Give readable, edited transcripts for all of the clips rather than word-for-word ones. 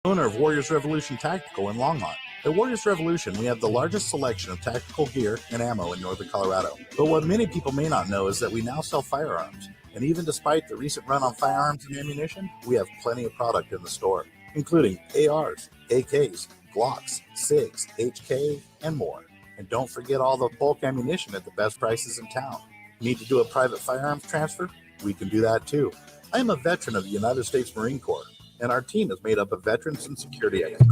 Owner of Warriors Revolution Tactical in Longmont. At Warriors Revolution, we have the largest selection of tactical gear and ammo in northern Colorado. But what many people may not know is that we now sell firearms. And even despite the recent run on firearms and ammunition, we have plenty of product in the store, including ARs, AKs, Glocks, SIGs, HK, and more. And don't forget all the bulk ammunition at the best prices in town. Need to do a private firearms transfer? We can do that too. I am a veteran of the United States Marine Corps, and our team is made up of veterans and security experts,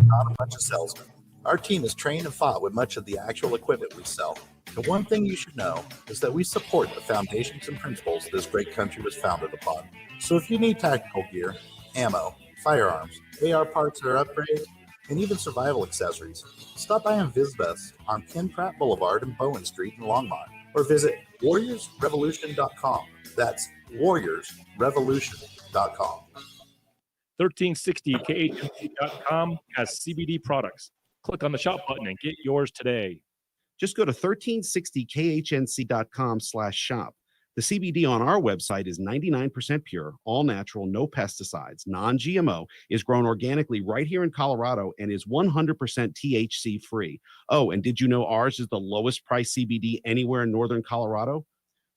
not a bunch of salesmen. Our team is trained and fought with much of the actual equipment we sell. And one thing you should know is that we support the foundations and principles this great country was founded upon. So if you need tactical gear, ammo, firearms, AR parts or upgrades, and even survival accessories, stop by and visit us on Ken Pratt Boulevard and Bowen Street in Longmont, or visit warriorsrevolution.com. That's warriorsrevolution.com. 1360khmc.com has CBD products. Click on the shop button and get yours today. Just go to 1360khnc.com/shop. The CBD on our website is 99% pure, all natural, no pesticides, non-GMO, is grown organically right here in Colorado, and is 100% THC free. Oh, and did you know ours is the lowest price CBD anywhere in northern Colorado?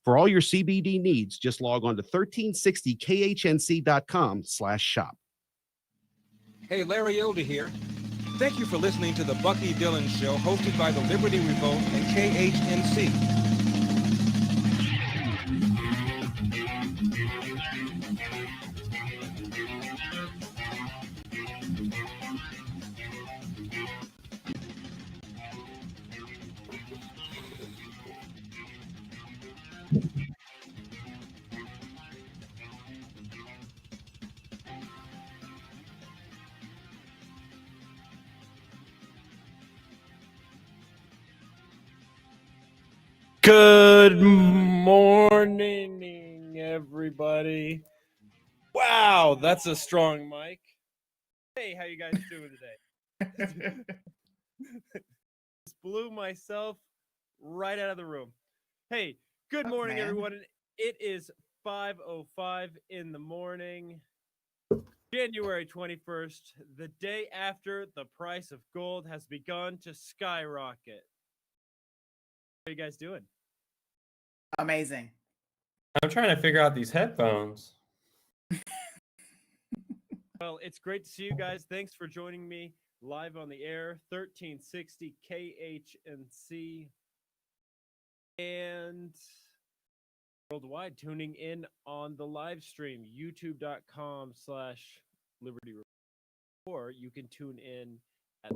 For all your CBD needs, just log on to 1360khnc.com/shop. Hey, Larry Elder here. Thank you for listening to the Bucky Dillon Show, hosted by the Liberty Revolt and KHNC. Good morning, everybody. Wow, that's a strong mic. Hey, how you guys doing today? Just blew myself right out of the room. Hey, good morning, everyone. It is 5:05 in the morning, January 21st, the day after the price of gold has begun to skyrocket. How are you guys doing? Amazing. I'm trying to figure out these headphones. Well, it's great to see you guys. Thanks for joining me live on the air, 1360 KHNC, and worldwide tuning in on the live stream, youtube.com/Liberty Report, or you can tune in at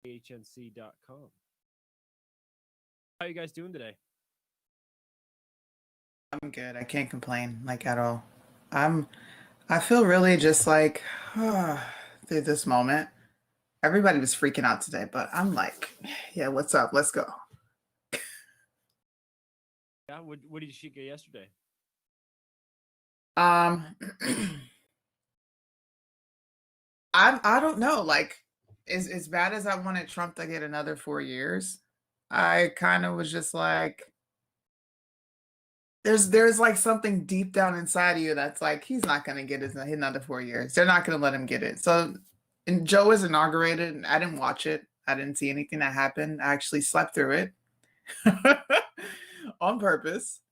13hnc.com. How are you guys doing today? I'm good. I can't complain, like, at all. I feel really just like through this moment. Everybody was freaking out today, but I'm like, yeah, what's up? Let's go. Yeah, what did you get yesterday? I don't know. Like, as bad as I wanted Trump to get another 4 years, I kind of was just like, there's like something deep down inside of you that's like, he's not going to get another 4 years. They're not going to let him get it. So, and Joe was inaugurated, and I didn't watch it. I didn't see anything that happened. I actually slept through it on purpose.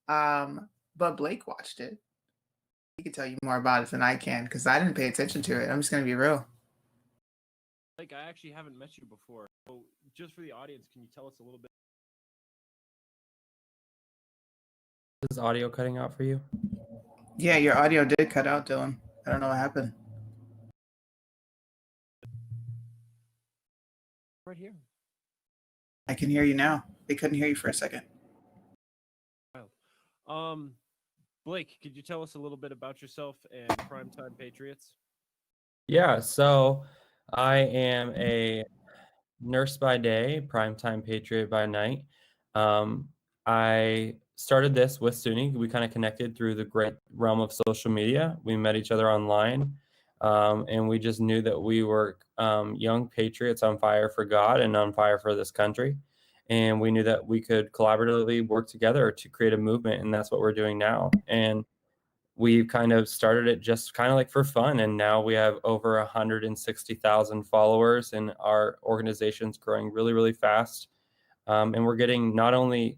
But Blake watched it. He can tell you more about it than I can, because I didn't pay attention to it. I'm just going to be real. Like, I actually haven't met you before. So just for the audience, can you tell us a little bit? Is audio cutting out for you? Yeah, your audio did cut out, Dylan. I don't know what happened. Right here. I can hear you now. They couldn't hear you for a second. Blake, could you tell us a little bit about yourself and Primetime Patriots? Yeah, so I am a nurse by day, primetime patriot by night. I started this with Suni. We kind of connected through the great realm of social media. We met each other online, and we just knew that we were young patriots on fire for God and on fire for this country. And we knew that we could collaboratively work together to create a movement, and that's what we're doing now. And we kind of started it just kind of like for fun. And now we have over 160,000 followers, and our organization's growing really, really fast. And we're getting not only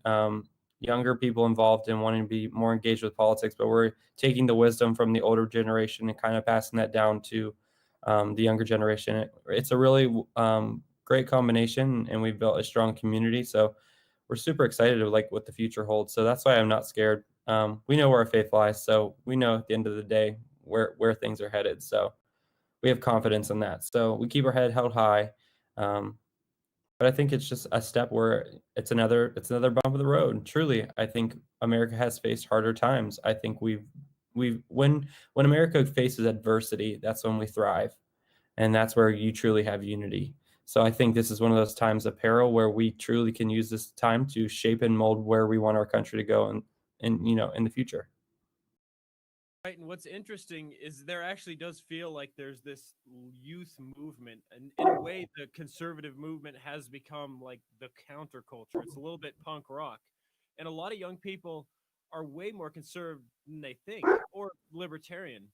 younger people involved in wanting to be more engaged with politics, but we're taking the wisdom from the older generation and kind of passing that down to the younger generation. It's a really great combination, and we've built a strong community. So we're super excited of like what the future holds. So that's why I'm not scared. We know where our faith lies, so we know at the end of the day where things are headed. So we have confidence in that. So we keep our head held high. But I think it's just a step where it's another bump of the road. Truly, I think America has faced harder times. I think when America faces adversity, that's when we thrive, and that's where you truly have unity. So I think this is one of those times of peril where we truly can use this time to shape and mold where we want our country to go and in the future. Right, and what's interesting is there actually does feel like there's this youth movement, and in a way, the conservative movement has become like the counterculture. It's a little bit punk rock, and a lot of young people are way more conservative than they think, or libertarian,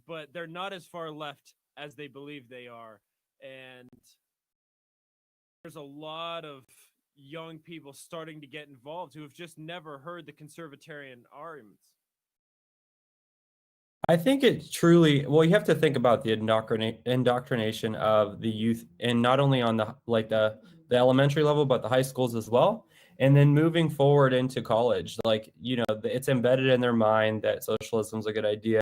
but they're not as far left as they believe they are. And there's a lot of young people starting to get involved who have just never heard the conservatarian arguments. I think it truly, well, you have to think about the indoctrination of the youth, and not only on the elementary level, but the high schools as well. And then moving forward into college, like, it's embedded in their mind that socialism is a good idea.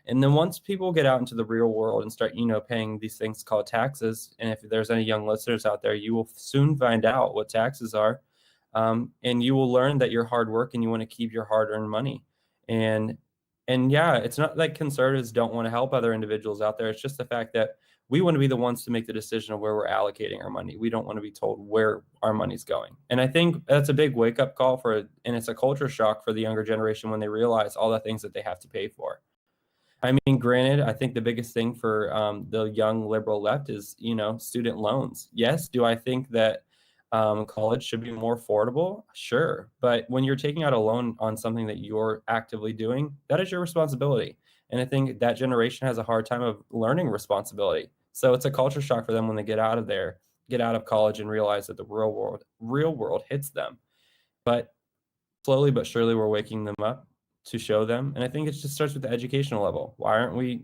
And then once people get out into the real world and start, paying these things called taxes, and if there's any young listeners out there, you will soon find out what taxes are. And you will learn that you're hard work and you want to keep your hard-earned money. And yeah, it's not like conservatives don't want to help other individuals out there. It's just the fact that we want to be the ones to make the decision of where we're allocating our money. We don't want to be told where our money's going. And I think that's a big wake-up call and it's a culture shock for the younger generation when they realize all the things that they have to pay for. I mean, granted, I think the biggest thing for the young liberal left is, student loans. Yes, do I think that college should be more affordable? Sure. But when you're taking out a loan on something that you're actively doing, that is your responsibility. And I think that generation has a hard time of learning responsibility. So it's a culture shock for them when they get out of college and realize that the real world hits them. But slowly but surely we're waking them up to show them. And I think it just starts with the educational level. Why aren't we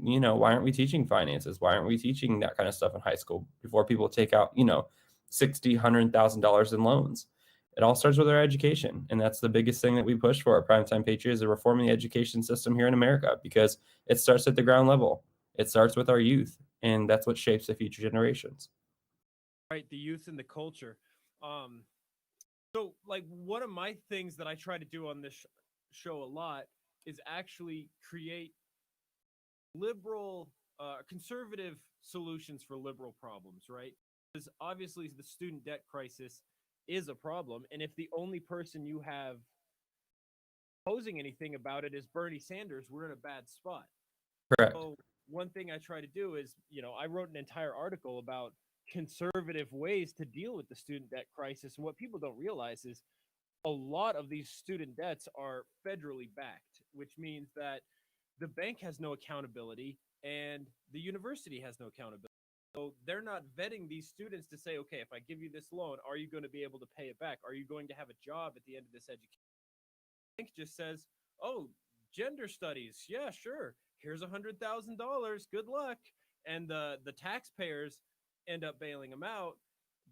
teaching finances? Why aren't we teaching that kind of stuff in high school before people take out, $60,000, $100,000 in loans? It all starts with our education. And that's the biggest thing that we push for at Primetime Patriots, is reforming the education system here in America, because it starts at the ground level. It starts with our youth, and that's what shapes the future generations. Right, the youth and the culture. So like one of my things that I try to do on this show a lot is actually create liberal, conservative solutions for liberal problems, right? Because obviously the student debt crisis is a problem, and if the only person you have posing anything about it is Bernie Sanders, we're in a bad spot. Correct. So one thing I try to do is, I wrote an entire article about conservative ways to deal with the student debt crisis, and what people don't realize is a lot of these student debts are federally backed, which means that the bank has no accountability and the university has no accountability. So they're not vetting these students to say, okay, if I give you this loan, are you going to be able to pay it back? Are you going to have a job at the end of this education? The bank just says, oh, gender studies. Yeah, sure. Here's $100,000. Good luck. And the taxpayers end up bailing them out,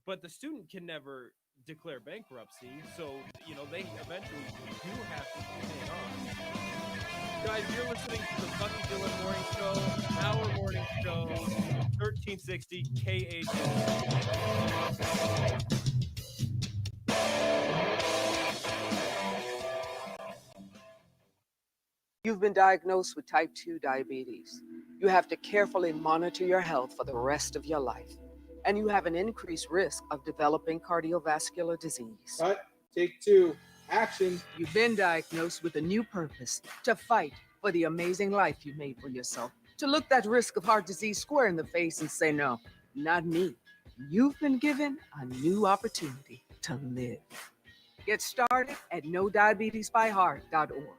but the student can never declare bankruptcy. So, they eventually do have to pay it off. Guys, you're listening to the Bucky Dillon Morning Show, our morning show, 1360 KHS. You've been diagnosed with type 2 diabetes. You have to carefully monitor your health for the rest of your life, and you have an increased risk of developing cardiovascular disease. Cut, take two, action. You've been diagnosed with a new purpose: to fight for the amazing life you made for yourself, to look that risk of heart disease square in the face and say, no, not me. You've been given a new opportunity to live. Get started at nodiabetesbyheart.org.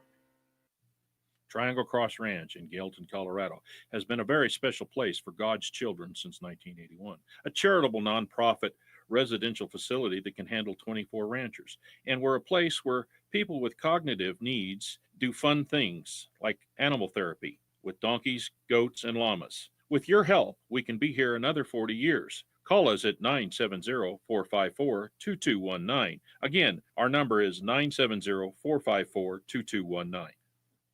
Triangle Cross Ranch in Gailton, Colorado, has been a very special place for God's children since 1981, a charitable nonprofit residential facility that can handle 24 ranchers, and we're a place where people with cognitive needs do fun things like animal therapy with donkeys, goats, and llamas. With your help, we can be here another 40 years. Call us at 970-454-2219. Again, our number is 970-454-2219.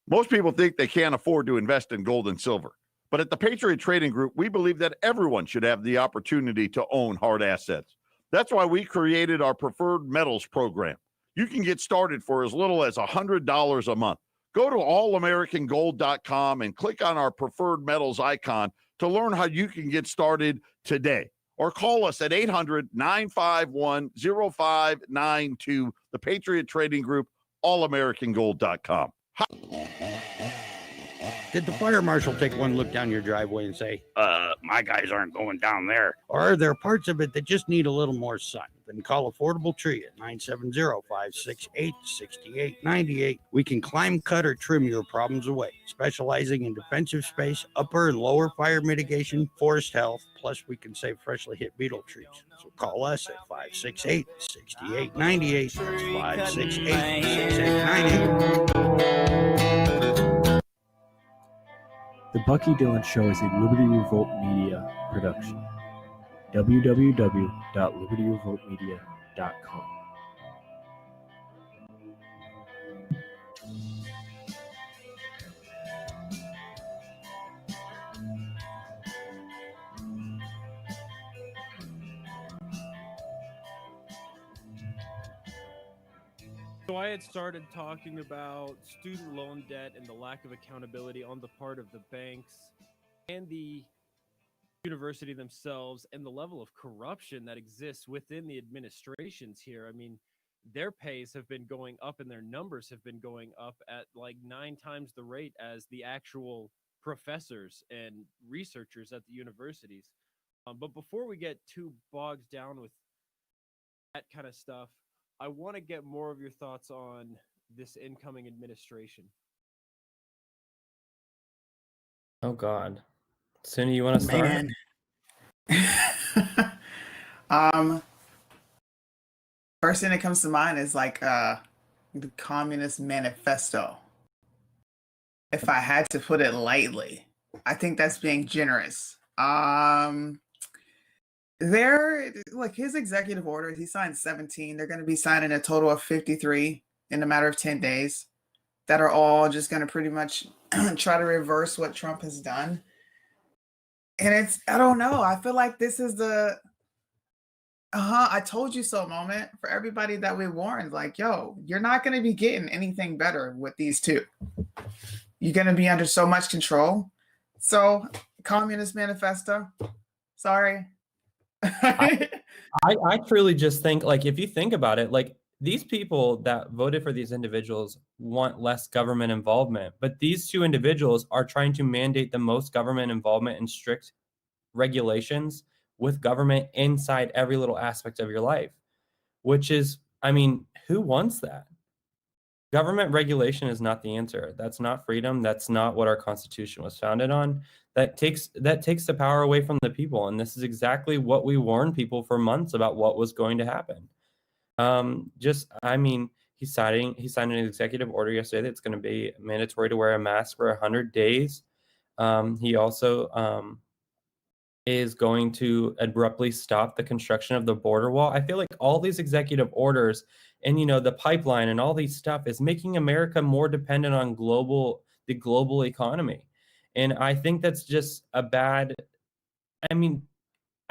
Most people think they can't afford to invest in gold and silver. But at the Patriot Trading Group, we believe that everyone should have the opportunity to own hard assets. That's why we created our Preferred Metals program. You can get started for as little as $100 a month. Go to allamericangold.com and click on our Preferred Metals icon to learn how you can get started today. Or call us at 800-951-0592, the Patriot Trading Group, allamericangold.com. Did the fire marshal take one look down your driveway and say, my guys aren't going down there? Or are there parts of it that just need a little more sun? Then call Affordable Tree at 970-568-6898. We can climb, cut, or trim your problems away, specializing in defensive space, upper and lower fire mitigation, forest health, plus we can save freshly hit beetle trees. So call us at 568-6898. That's 568-6898. The Bucky Dillon Show is a Liberty Revolt Media production. www.libertyrevoltmedia.com. So I had started talking about student loan debt and the lack of accountability on the part of the banks and the university themselves, and the level of corruption that exists within the administrations here. I mean, their pays have been going up and their numbers have been going up at like 9 times the rate as the actual professors and researchers at the universities. But before we get too bogged down with that kind of stuff, I want to get more of your thoughts on this incoming administration. Oh God. Suni, you want to start? First thing that comes to mind is like the Communist Manifesto. If I had to put it lightly, I think that's being generous. There, like his executive orders, he signed 17. They're going to be signing a total of 53 in a matter of 10 days that are all just going to pretty much try to reverse what Trump has done. And it's, I don't know. I feel like this is the, I told you so moment for everybody that we warned, like, yo, you're not going to be getting anything better with these two. You're going to be under so much control. So Communist Manifesto, sorry. I truly just think, like, if you think about it, like, these people that voted for these individuals want less government involvement, but these two individuals are trying to mandate the most government involvement and strict regulations with government inside every little aspect of your life, which is, I mean, who wants that? Government regulation is not the answer. That's not freedom. That's not what our Constitution was founded on. That takes the power away from the people. And this is exactly what we warned people for months about what was going to happen. I mean, he signed an executive order yesterday that's going to be mandatory to wear a mask for 100 days. He also is going to abruptly stop the construction of the border wall. I feel like all these executive orders and, you know, the pipeline and all these stuff is making America more dependent on the global economy. And I think that's just a bad, I mean,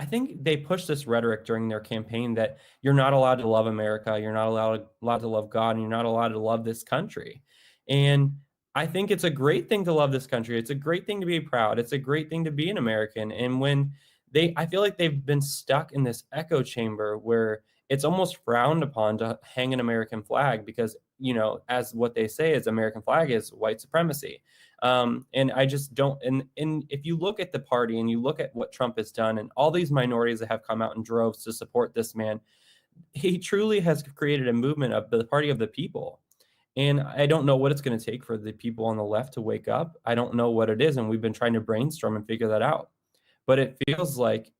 I think they pushed this rhetoric during their campaign that you're not allowed to love America, you're not allowed to love God, and you're not allowed to love this country. And I think it's a great thing to love this country. It's a great thing to be proud. It's a great thing to be an American. And when I feel like they've been stuck in this echo chamber where it's almost frowned upon to hang an American flag because, you know, as what they say is American flag is white supremacy. And I just don't, and if you look at the party and you look at what Trump has done and all these minorities that have come out in droves to support this man, he truly has created a movement of the party of the people. And I don't know what it's going to take for the people on the left to wake up. I don't know what it is. And we've been trying to brainstorm and figure that out. But it feels like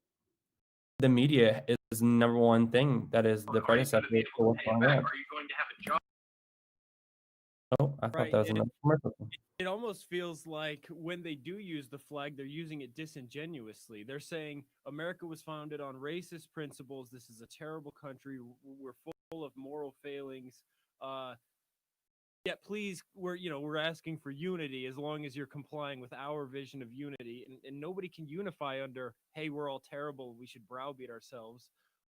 the media is the number one thing that is the predecessor to what's going on. Oh, I thought Right, that was and another commercial. it almost feels like when they do use the flag, they're using it disingenuously. They're saying America was founded on racist principles. This is a terrible country. We're full of moral failings. Yet, please, we're asking for unity as long as you're complying with our vision of unity. And nobody can unify under, hey, we're all terrible. We should browbeat ourselves.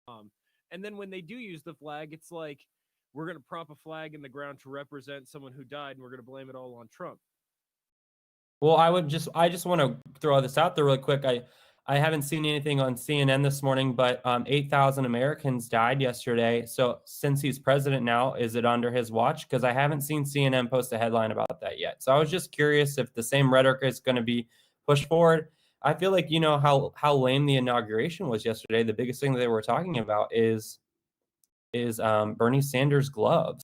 And then when they do use the flag, it's like, we're going to prop a flag in the ground to represent someone who died, and we're going to blame it all on Trump. Well, I just want to throw this out there really quick. I haven't seen anything on CNN this morning, but 8,000 Americans died yesterday. So since he's president now, is it under his watch? Because I haven't seen CNN post a headline about that yet. So I was just curious if the same rhetoric is going to be pushed forward. I feel like, you know, how lame the inauguration was yesterday. The biggest thing that they were talking about is Bernie Sanders' gloves.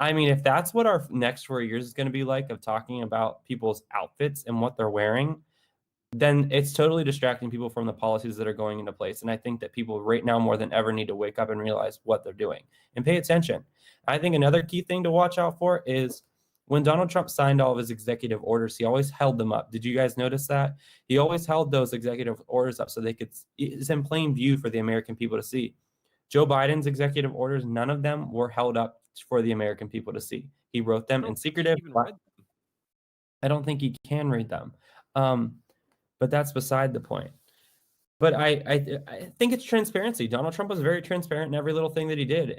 I mean, if that's what our next 4 years is going to be like, of talking about people's outfits and what they're wearing, then it's totally distracting people from the policies that are going into place. And I think that people right now more than ever need to wake up and realize what they're doing and pay attention. I think another key thing to watch out for is when Donald Trump signed all of his executive orders, he always held them up. Did you guys notice that? He always held those executive orders up so they could, it's in plain view for the American people to see. Joe Biden's executive orders, none of them were held up for the American people to see. He wrote them in secretive. I don't think he can read them. But that's beside the point. But I think it's transparency. Donald Trump was very transparent in every little thing that he did.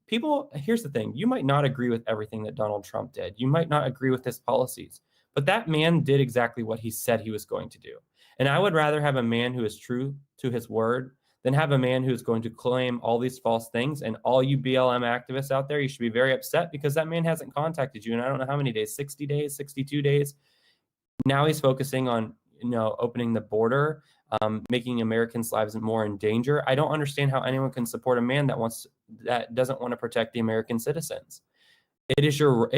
People, here's the thing. You might not agree with everything that Donald Trump did. You might not agree with his policies. But that man did exactly what he said he was going to do. And I would rather have a man who is true to his word than have a man who's going to claim all these false things. And all you BLM activists out there, you should be very upset because that man hasn't contacted you in I don't know how many days, 60 days, 62 days. Now he's focusing on, you know, opening the border, making Americans' lives more in danger. I don't understand how anyone can support a man that doesn't want to protect the American citizens. It is your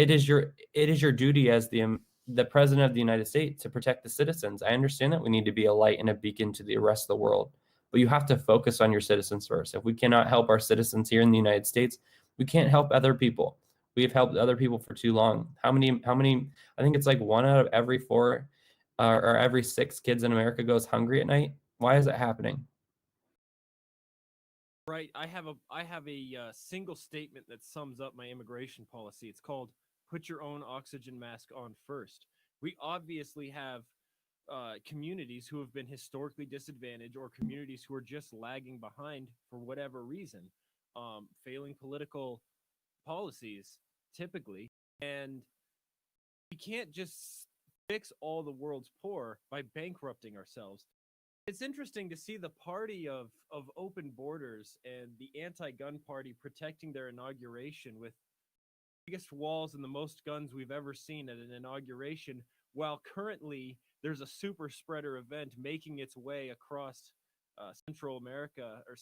duty as the president of the United States to protect the citizens. I understand that we need to be a light and a beacon to the rest of the world, but you have to focus on your citizens first. If we cannot help our citizens here in the United States, we can't help other people. We have helped other people for too long. How many, I think it's like 1 out of every 4 or every 6 kids in America goes hungry at night. Why is that happening? Right. I have a single statement that sums up my immigration policy. It's called "Put your own oxygen mask on first." We obviously have communities who have been historically disadvantaged, or communities who are just lagging behind for whatever reason, failing political policies typically, and we can't just fix all the world's poor by bankrupting ourselves. It's interesting to see the party of open borders and the anti-gun party protecting their inauguration with the biggest walls and the most guns we've ever seen at an inauguration, while currently there's a super spreader event making its way across Central America, or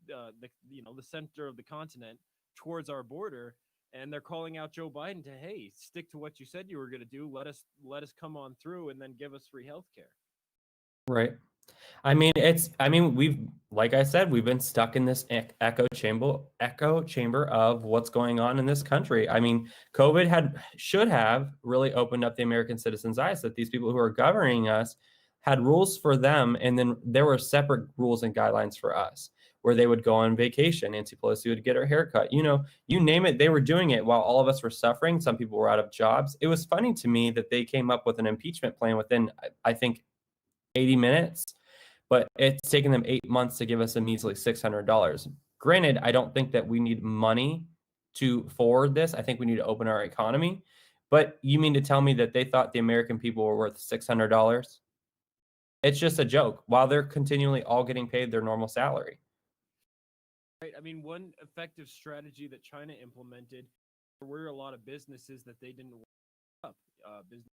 the center of the continent towards our border, and they're calling out Joe Biden to, hey, stick to what you said you were going to do. Let us come on through and then give us free healthcare. Right. We've, like I said, we've been stuck in this echo chamber of what's going on in this country. I mean, COVID should have really opened up the American citizens' eyes that these people who are governing us had rules for them, and then there were separate rules and guidelines for us, where they would go on vacation. Nancy Pelosi would get her haircut. You know, you name it, they were doing it while all of us were suffering. Some people were out of jobs. It was funny to me that they came up with an impeachment plan within, I think, 80 minutes, but it's taken them 8 months to give us a measly $600. Granted, I don't think that we need money to forward this. I think we need to open our economy. But you mean to tell me that they thought the American people were worth $600? It's just a joke while they're continually all getting paid their normal salary. Right. I mean, one effective strategy that China implemented, there were a lot of businesses that they didn't up business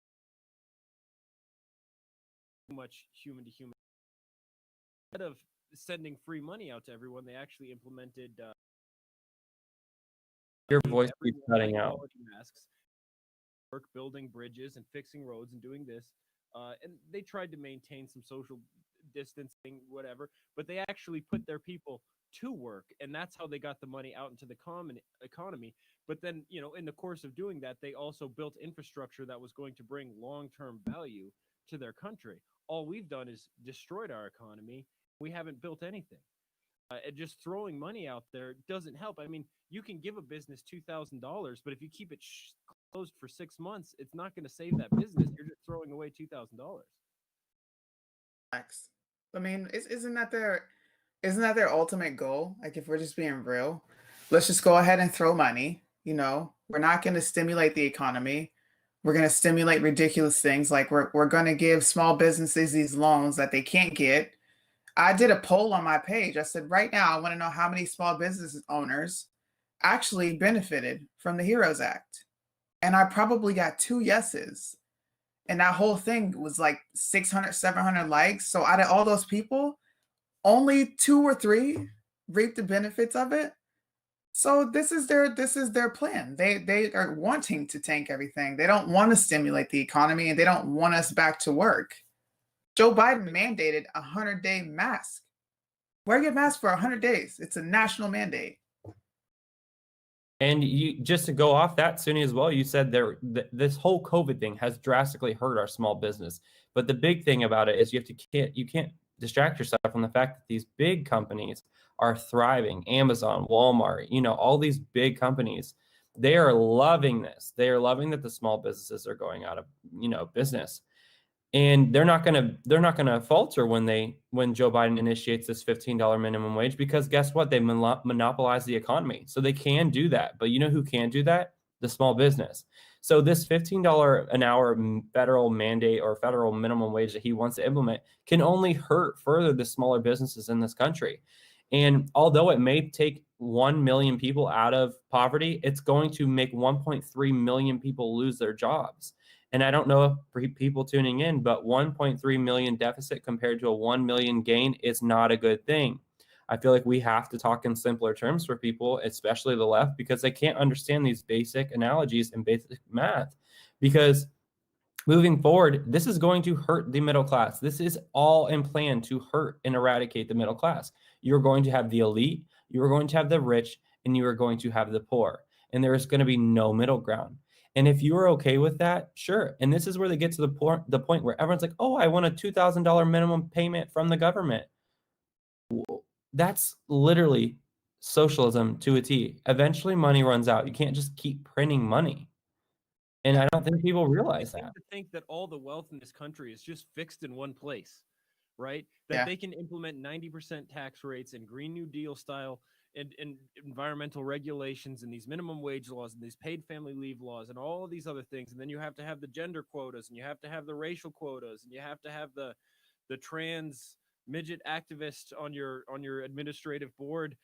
too much human to human. Instead of sending free money out to everyone, they actually implemented Your Need voice keeps everyone cutting out. quality masks, work building bridges and fixing roads and doing this. And they tried to maintain some social distancing, whatever, but they actually put their people to work, and that's how they got the money out into the economy. But then, you know, in the course of doing that, they also built infrastructure that was going to bring long-term value to their country. All we've done is destroyed our economy. We haven't built anything. And just throwing money out there doesn't help. I mean, you can give a business $2,000, but if you keep it closed for 6 months, it's not going to save that business. You're just throwing away $2,000. I mean, isn't that their ultimate goal? Like, if we're just being real, let's just go ahead and throw money. You know, we're not going to stimulate the economy. We're going to stimulate ridiculous things. Like we're going to give small businesses these loans that they can't get. I did a poll on my page. I said, right now, I want to know how many small business owners actually benefited from the HEROES Act. And I probably got 2 yeses. And that whole thing was like 600, 700 likes. So out of all those people, only 2 or 3 reaped the benefits of it. So this is their plan. They are wanting to tank everything. They don't want to stimulate the economy, and they don't want us back to work. Joe Biden mandated a 100-day mask. Wear your mask for 100 days. It's a national mandate. And you, just to go off that, Suni, as well, you said this whole COVID thing has drastically hurt our small business. But the big thing about it is you can't distract yourself from the fact that these big companies are thriving. Amazon, Walmart, you know, all these big companies, they are loving this. They are loving that the small businesses are going out of, you know, business. And they're not gonna falter when Joe Biden initiates this $15 minimum wage, because guess what? They monopolize the economy, so they can do that. But you know who can do that? The small business. So this $15 an hour federal mandate or federal minimum wage that he wants to implement can only hurt further the smaller businesses in this country. And although it may take 1 million people out of poverty, it's going to make 1.3 million people lose their jobs. And I don't know for people tuning in, but 1.3 million deficit compared to a 1 million gain is not a good thing. I feel like we have to talk in simpler terms for people, especially the left, because they can't understand these basic analogies and basic math. Because moving forward, this is going to hurt the middle class. This is all in plan to hurt and eradicate the middle class. You're going to have the elite, you're going to have the rich, and you are going to have the poor. And there is going to be no middle ground. And if you are okay with that, sure. And this is where they get to the point where everyone's like, oh, I want a $2,000 minimum payment from the government. That's literally socialism to a T. Eventually money runs out. You can't just keep printing money. And I don't think people realize They that. seem to think that all the wealth in this country is just fixed in one place, right? That they can implement 90% tax rates and Green New Deal style and environmental regulations and these minimum wage laws and these paid family leave laws and all of these other things. And then you have to have the gender quotas, and you have to have the racial quotas, and you have to have the trans midget activist on your administrative board.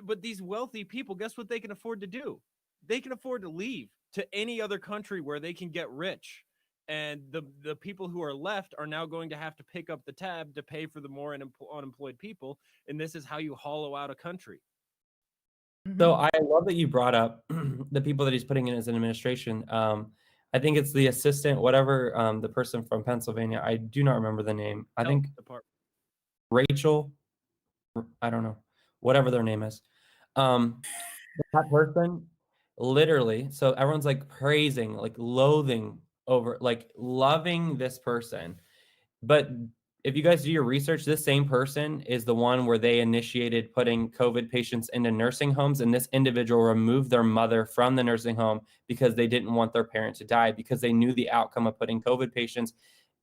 But these wealthy people, guess what they can afford to do? They can afford to leave to any other country where they can get rich. And the people who are left are now going to have to pick up the tab to pay for the more unemployed people. And this is how you hollow out a country. So I love that you brought up the people that he's putting in as an administration. I think it's the assistant, whatever, the person from Pennsylvania. I do not remember the name. I think Rachel, I don't know, whatever their name is. That person, literally, so everyone's like praising, like loathing over, like loving this person. But if you guys do your research, this same person is the one where they initiated putting COVID patients into nursing homes, and this individual removed their mother from the nursing home because they didn't want their parent to die, because they knew the outcome of putting COVID patients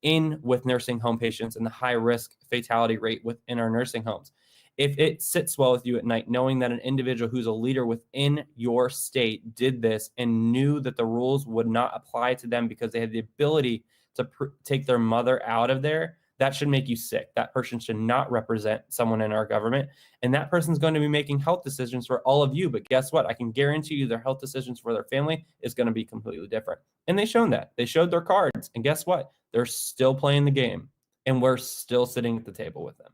in with nursing home patients and the high risk fatality rate within our nursing homes. If it sits well with you at night, knowing that an individual who's a leader within your state did this and knew that the rules would not apply to them because they had the ability to take their mother out of there, that should make you sick. That person should not represent someone in our government. And that person's going to be making health decisions for all of you. But guess what? I can guarantee you their health decisions for their family is going to be completely different. And they've shown that. They showed their cards. And guess what? They're still playing the game. And we're still sitting at the table with them.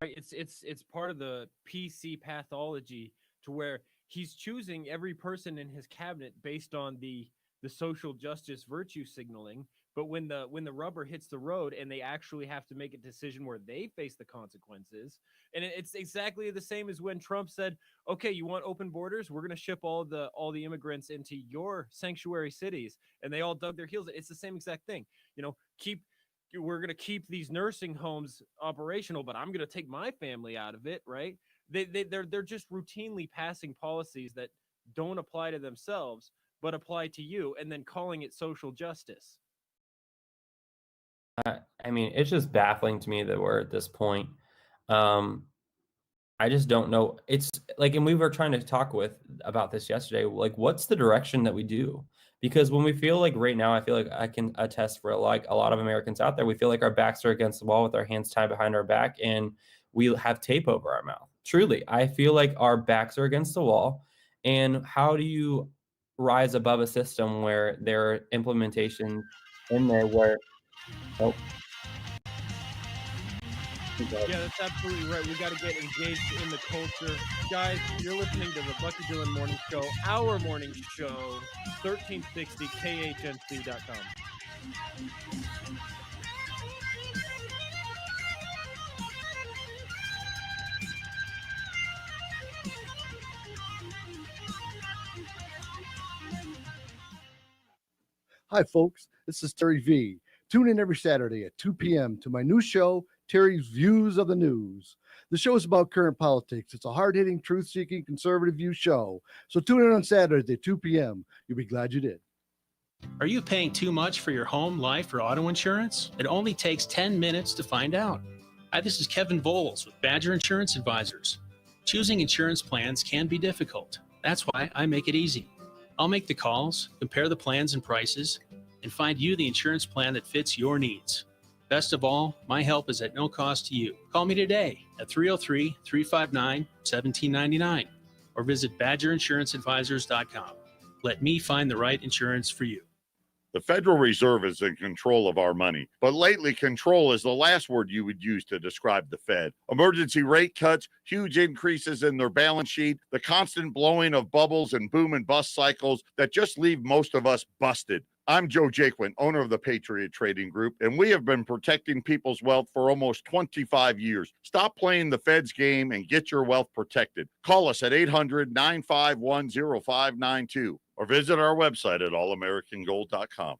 Right. It's part of the PC pathology to where he's choosing every person in his cabinet based on the social justice virtue signaling. But when the rubber hits the road and they actually have to make a decision where they face the consequences, and it's exactly the same as when Trump said, "Okay, you want open borders? We're going to ship all the immigrants into your sanctuary cities," and they all dug their heels. It's the same exact thing. We're going to keep these nursing homes operational, but I'm going to take my family out of it, right? They're just routinely passing policies that don't apply to themselves but apply to you, and then calling it social justice. I mean, it's just baffling to me that we're at this point. I just don't know. It's like, and we were trying to talk about this yesterday. Like, what's the direction that we do? Because when we feel like right now, I feel like I can attest for like a lot of Americans out there, we feel like our backs are against the wall with our hands tied behind our back and we have tape over our mouth. Truly, I feel like our backs are against the wall. And how do you rise above a system where there are implementations in there where, oh, Yeah, that's absolutely right. We got to get engaged in the culture. Guys, you're listening to the Bucky Dillon Morning Show, our morning show, 1360khnc.com. Hi, folks. This is Terry V. Tune in every Saturday at 2 p.m. to my new show, Terry's Views of the News. The show is about current politics. It's a hard-hitting, truth-seeking, conservative view show. So tune in on Saturdays at 2 p.m. You'll be glad you did. Are you paying too much for your home, life, or auto insurance? It only takes 10 minutes to find out. Hi, this is Kevin Bowles with Badger Insurance Advisors. Choosing insurance plans can be difficult. That's why I make it easy. I'll make the calls, compare the plans and prices, and find you the insurance plan that fits your needs. Best of all, my help is at no cost to you. Call me today at 303-359-1799 or visit badgerinsuranceadvisors.com. Let me find the right insurance for you. The Federal Reserve is in control of our money, but lately control is the last word you would use to describe the Fed. Emergency rate cuts, huge increases in their balance sheet, the constant blowing of bubbles and boom and bust cycles that just leave most of us busted. I'm Joe Jaquin, owner of the Patriot Trading Group, and we have been protecting people's wealth for almost 25 years. Stop playing the Fed's game and get your wealth protected. Call us at 800-951-0592 or visit our website at allamericangold.com.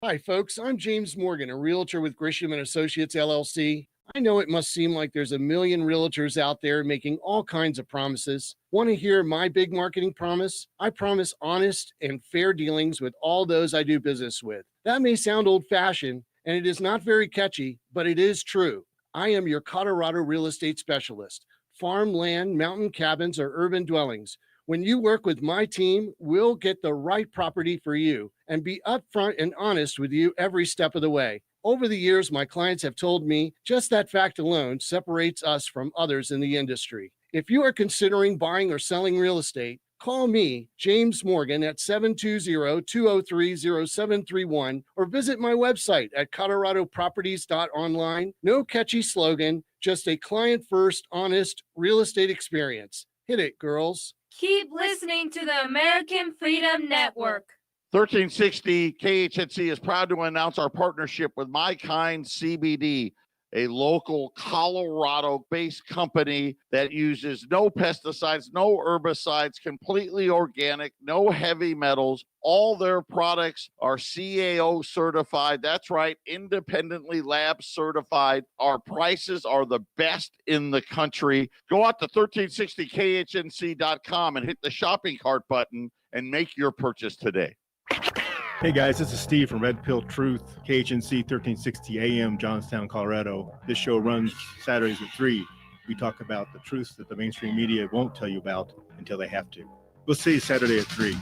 Hi, folks. I'm James Morgan, a realtor with Grisham & Associates, LLC. I know it must seem like there's a million realtors out there making all kinds of promises. Want to hear my big marketing promise? I promise honest and fair dealings with all those I do business with. That may sound old-fashioned, and it is not very catchy, but it is true. I am your Colorado real estate specialist. Farm, land, mountain cabins, or urban dwellings. When you work with my team, we'll get the right property for you and be upfront and honest with you every step of the way. Over the years, my clients have told me just that fact alone separates us from others in the industry. If you are considering buying or selling real estate, call me, James Morgan, at 720-203-0731 or visit my website at coloradoproperties.online. No catchy slogan, just a client-first, honest real estate experience. Hit it, girls. Keep listening to the American Freedom Network. 1360 KHNC is proud to announce our partnership with My Kind CBD, a local Colorado-based company that uses no pesticides, no herbicides, completely organic, no heavy metals. All their products are CAO certified. That's right, independently lab certified. Our prices are the best in the country. Go out to 1360khnc.com and hit the shopping cart button and make your purchase today. Hey guys, this is Steve from Red Pill Truth, KHNC 1360 AM, Johnstown, Colorado. This show runs Saturdays at 3. We talk about the truths that the mainstream media won't tell you about until they have to. We'll see you Saturday at 3.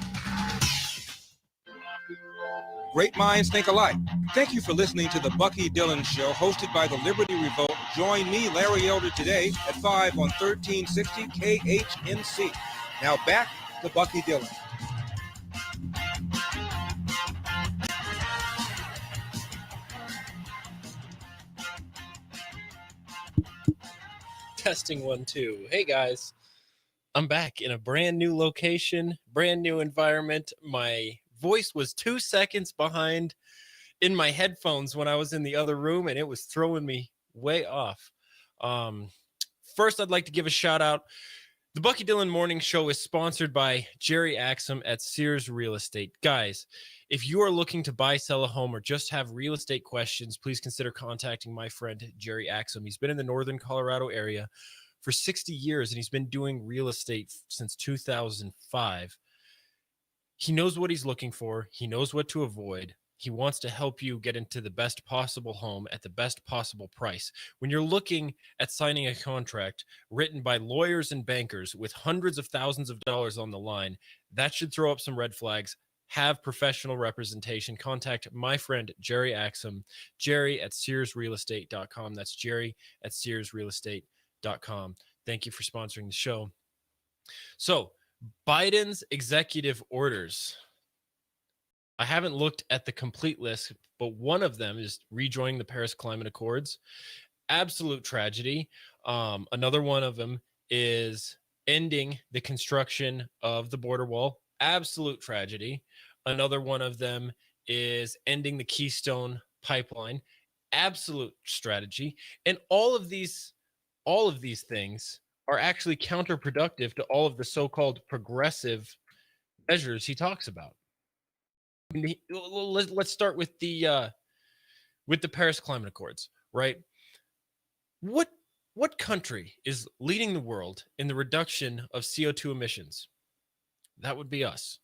Great minds think alike. Thank you for listening to the Bucky Dillon Show, hosted by the Liberty Revolt. Join me, Larry Elder, today at 5 on 1360 KHNC. Now back to Bucky Dillon. Testing 1 2. Hey guys, I'm back in a brand new location, brand new environment. My voice was 2 seconds behind in my headphones when I was in the other room, and it was throwing me way off. First, I'd like to give a shout out. The Bucky Dillon Morning Show is sponsored by Jerry Axum at Sears Real Estate. Guys, if you are looking to buy, sell a home, or just have real estate questions, please consider contacting my friend Jerry Axum. He's been in the northern Colorado area for 60 years, and he's been doing real estate since 2005. He knows what he's looking for. He knows what to avoid. He wants to help you get into the best possible home at the best possible price. When you're looking at signing a contract written by lawyers and bankers with hundreds of thousands of dollars on the line, that should throw up some red flags. Have professional representation. Contact my friend Jerry Axum, Jerry at SearsRealEstate.com. That's Jerry at SearsRealEstate.com. Thank you for sponsoring the show. So, Biden's executive orders. I haven't looked at the complete list, but one of them is rejoining the Paris Climate Accords. Absolute tragedy. Another one of them is ending the construction of the border wall. Absolute tragedy. Another one of them is ending the Keystone Pipeline. Absolute strategy. And all of these things are actually counterproductive to all of the so-called progressive measures he talks about. Let's start with the Paris Climate Accords, right? What country is leading the world in the reduction of CO2 emissions? That would be us.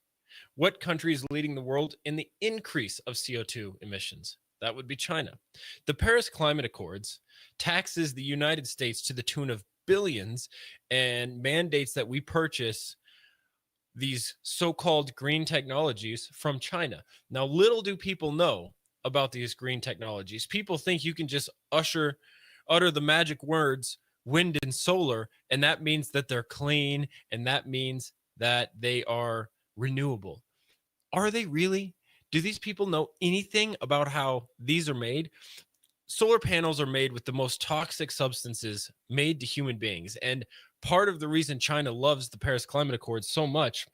What country is leading the world in the increase of CO2 emissions? That would be China. The Paris Climate Accords taxes the United States to the tune of billions and mandates that we purchase these so-called green technologies from China. Now, little do people know about these green technologies. People think you can just utter the magic words wind and solar, and that means that they're clean, and that means that they are renewable. Are they really? Do these people know anything about how these are made? Solar panels are made with the most toxic substances made to human beings. And part of the reason China loves the Paris Climate Accords so much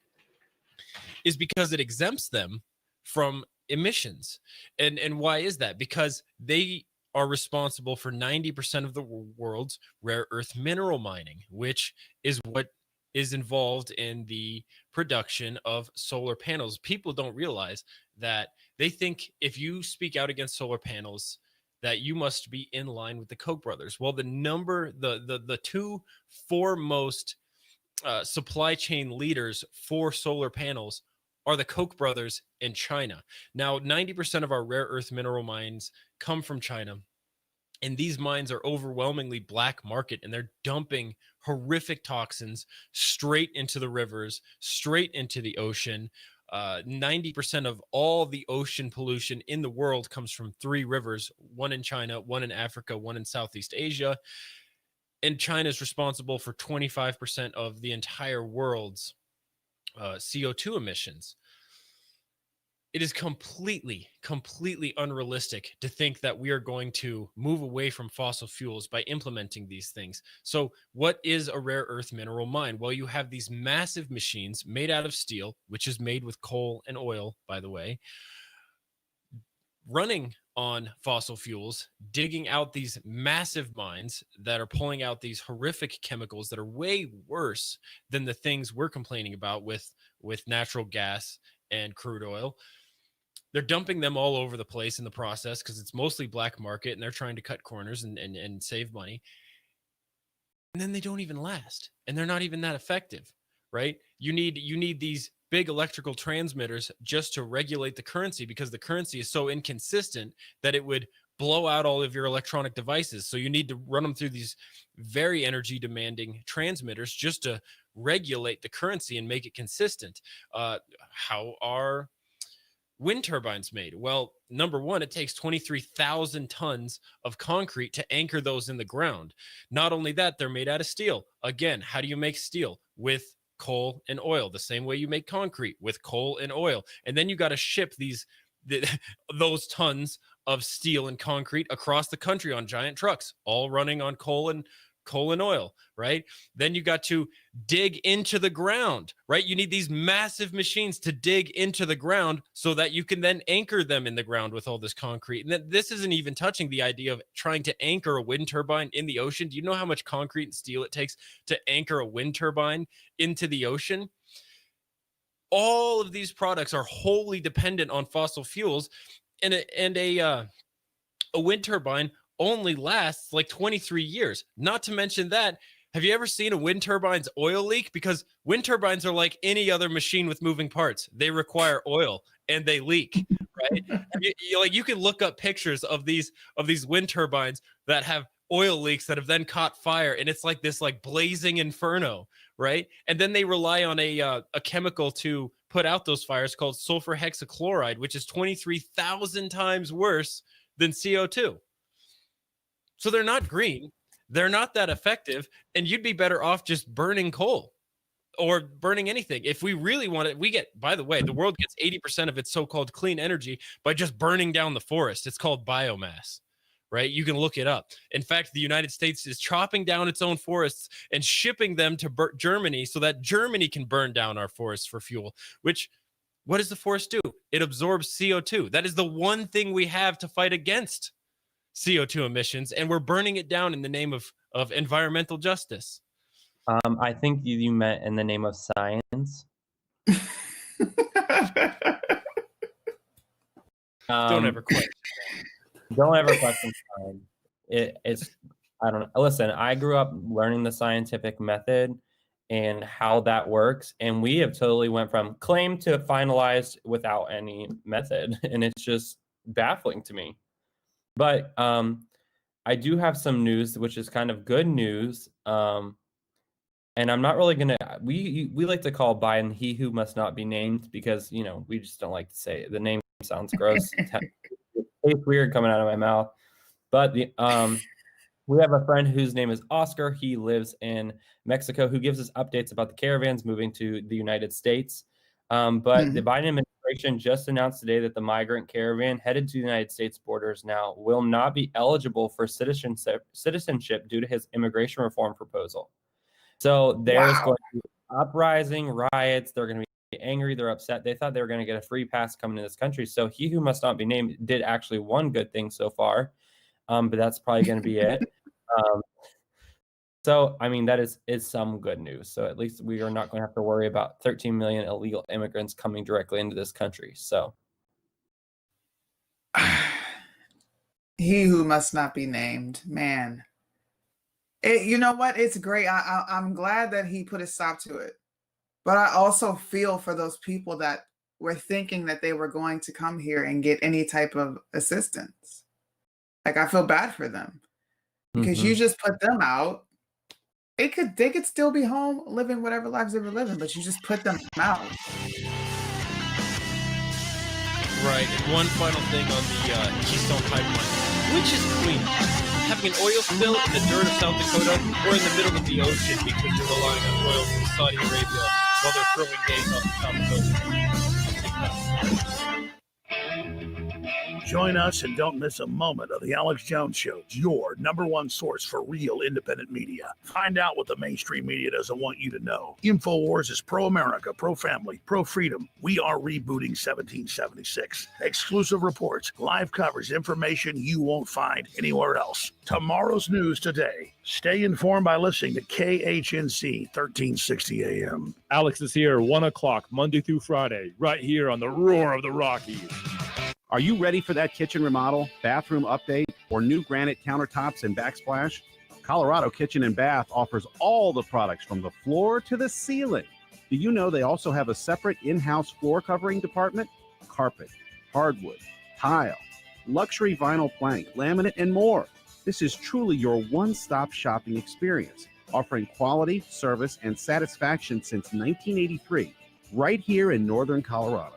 is because it exempts them from emissions. And why is that? Because they are responsible for 90% of the world's rare earth mineral mining, which is what is involved in the production of solar panels. People don't realize that. They think if you speak out against solar panels, that you must be in line with the Koch brothers. Well, the two foremost supply chain leaders for solar panels are the Koch brothers in China. Now, 90% of our rare earth mineral mines come from China, and these mines are overwhelmingly black market, and they're dumping horrific toxins straight into the rivers, straight into the ocean. 90% of all the ocean pollution in the world comes from 3 rivers, one in China, one in Africa, one in Southeast Asia. And China is responsible for 25% of the entire world's CO2 emissions. It is completely unrealistic to think that we are going to move away from fossil fuels by implementing these things. So what is a rare earth mineral mine? Well, you have these massive machines made out of steel, which is made with coal and oil, by the way, running on fossil fuels, digging out these massive mines that are pulling out these horrific chemicals that are way worse than the things we're complaining about with natural gas and crude oil. They're dumping them all over the place in the process because it's mostly black market, and they're trying to cut corners and save money. And then they don't even last, and they're not even that effective, right? You need these big electrical transmitters just to regulate the currency, because the currency is so inconsistent that it would blow out all of your electronic devices. So you need to run them through these very energy demanding transmitters just to regulate the currency and make it consistent. How are wind turbines made? Well, number one, it takes 23,000 tons of concrete to anchor those in the ground. Not only that, they're made out of steel. Again, how do you make steel? With coal and oil, the same way you make concrete, with coal and oil. And then you got to ship those tons of steel and concrete across the country on giant trucks, all running on coal and coal and oil, right? Then you got to dig into the ground, right? You need these massive machines to dig into the ground so that you can then anchor them in the ground with all this concrete. And this isn't even touching the idea of trying to anchor a wind turbine in the ocean. Do you know how much concrete and steel it takes to anchor a wind turbine into the ocean? All of these products are wholly dependent on fossil fuels, and a wind turbine only lasts like 23 years. Not to mention that, have you ever seen a wind turbine's oil leak? Because wind turbines are like any other machine with moving parts. They require oil and they leak, right? You can look up pictures of these wind turbines that have oil leaks that have then caught fire, and it's like this like blazing inferno, right? And then they rely on a chemical to put out those fires called sulfur hexachloride, which is 23,000 times worse than CO2. So they're not green, they're not that effective, and you'd be better off just burning coal or burning anything. If we really want it, we get, by the way, the world gets 80% of its so-called clean energy by just burning down the forest. It's called biomass, right? You can look it up. In fact, the United States is chopping down its own forests and shipping them to Germany so that Germany can burn down our forests for fuel, which, what does the forest do? It absorbs CO2. That is the one thing we have to fight against CO2 emissions, and we're burning it down in the name of environmental justice. I think you meant in the name of science. Don't ever question. Don't ever question science. It's I don't know. Listen, I grew up learning the scientific method and how that works, and we have totally went from claim to finalized without any method, and it's just baffling to me. But I do have some news, which is kind of good news. And I'm not really gonna. We like to call Biden "he who must not be named" because we just don't like to say it. The name sounds gross. It tastes weird coming out of my mouth. But we have a friend whose name is Oscar. He lives in Mexico, who gives us updates about the caravans moving to the United States. But the Biden administration just announced today that the migrant caravan headed to the United States borders now will not be eligible for citizenship due to his immigration reform proposal. So there's going to be uprising, riots. They're going to be angry. They're upset. They thought they were going to get a free pass coming to this country. So he who must not be named did actually one good thing so far, but that's probably going to be it. So, I mean, that is some good news. So at least we are not going to have to worry about 13 million illegal immigrants coming directly into this country. So he who must not be named, man. You know what? It's great. I'm glad that he put a stop to it. But I also feel for those people that were thinking that they were going to come here and get any type of assistance. Like, I feel bad for them because you just put them out. They could still be home living whatever lives they were living, but you just put them out. Right. And one final thing on the Keystone Pipeline, which is clean? Having an oil spill in the dirt of South Dakota or in the middle of the ocean because you're relying on oil from Saudi Arabia while they're throwing days off the top of the Join us and don't miss a moment of the Alex Jones Show, your #1 source for real independent media. Find out what the mainstream media doesn't want you to know. InfoWars is pro-America, pro-family, pro-freedom. We are rebooting 1776. Exclusive reports, live coverage, information you won't find anywhere else. Tomorrow's news today. Stay informed by listening to KHNC 1360 AM. Alex is here 1 o'clock, Monday through Friday, right here on the Roar of the Rockies. Are you ready for that kitchen remodel, bathroom update, or new granite countertops and backsplash? Colorado Kitchen and Bath offers all the products from the floor to the ceiling. Do you know they also have a separate in-house floor covering department? Carpet, hardwood, tile, luxury vinyl plank, laminate, and more. This is truly your one-stop shopping experience, offering quality, service, and satisfaction since 1983, right here in Northern Colorado.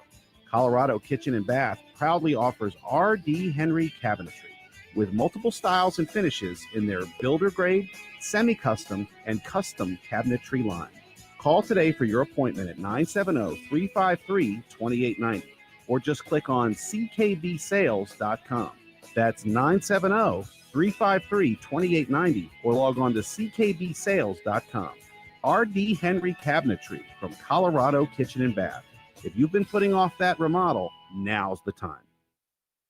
Colorado Kitchen and Bath proudly offers R.D. Henry cabinetry with multiple styles and finishes in their builder grade, semi-custom, and custom cabinetry line. Call today for your appointment at 970-353-2890 or just click on ckbsales.com. That's 970-353-2890 or log on to ckbsales.com. R.D. Henry Cabinetry from Colorado Kitchen and Bath. If you've been putting off that remodel, now's the time.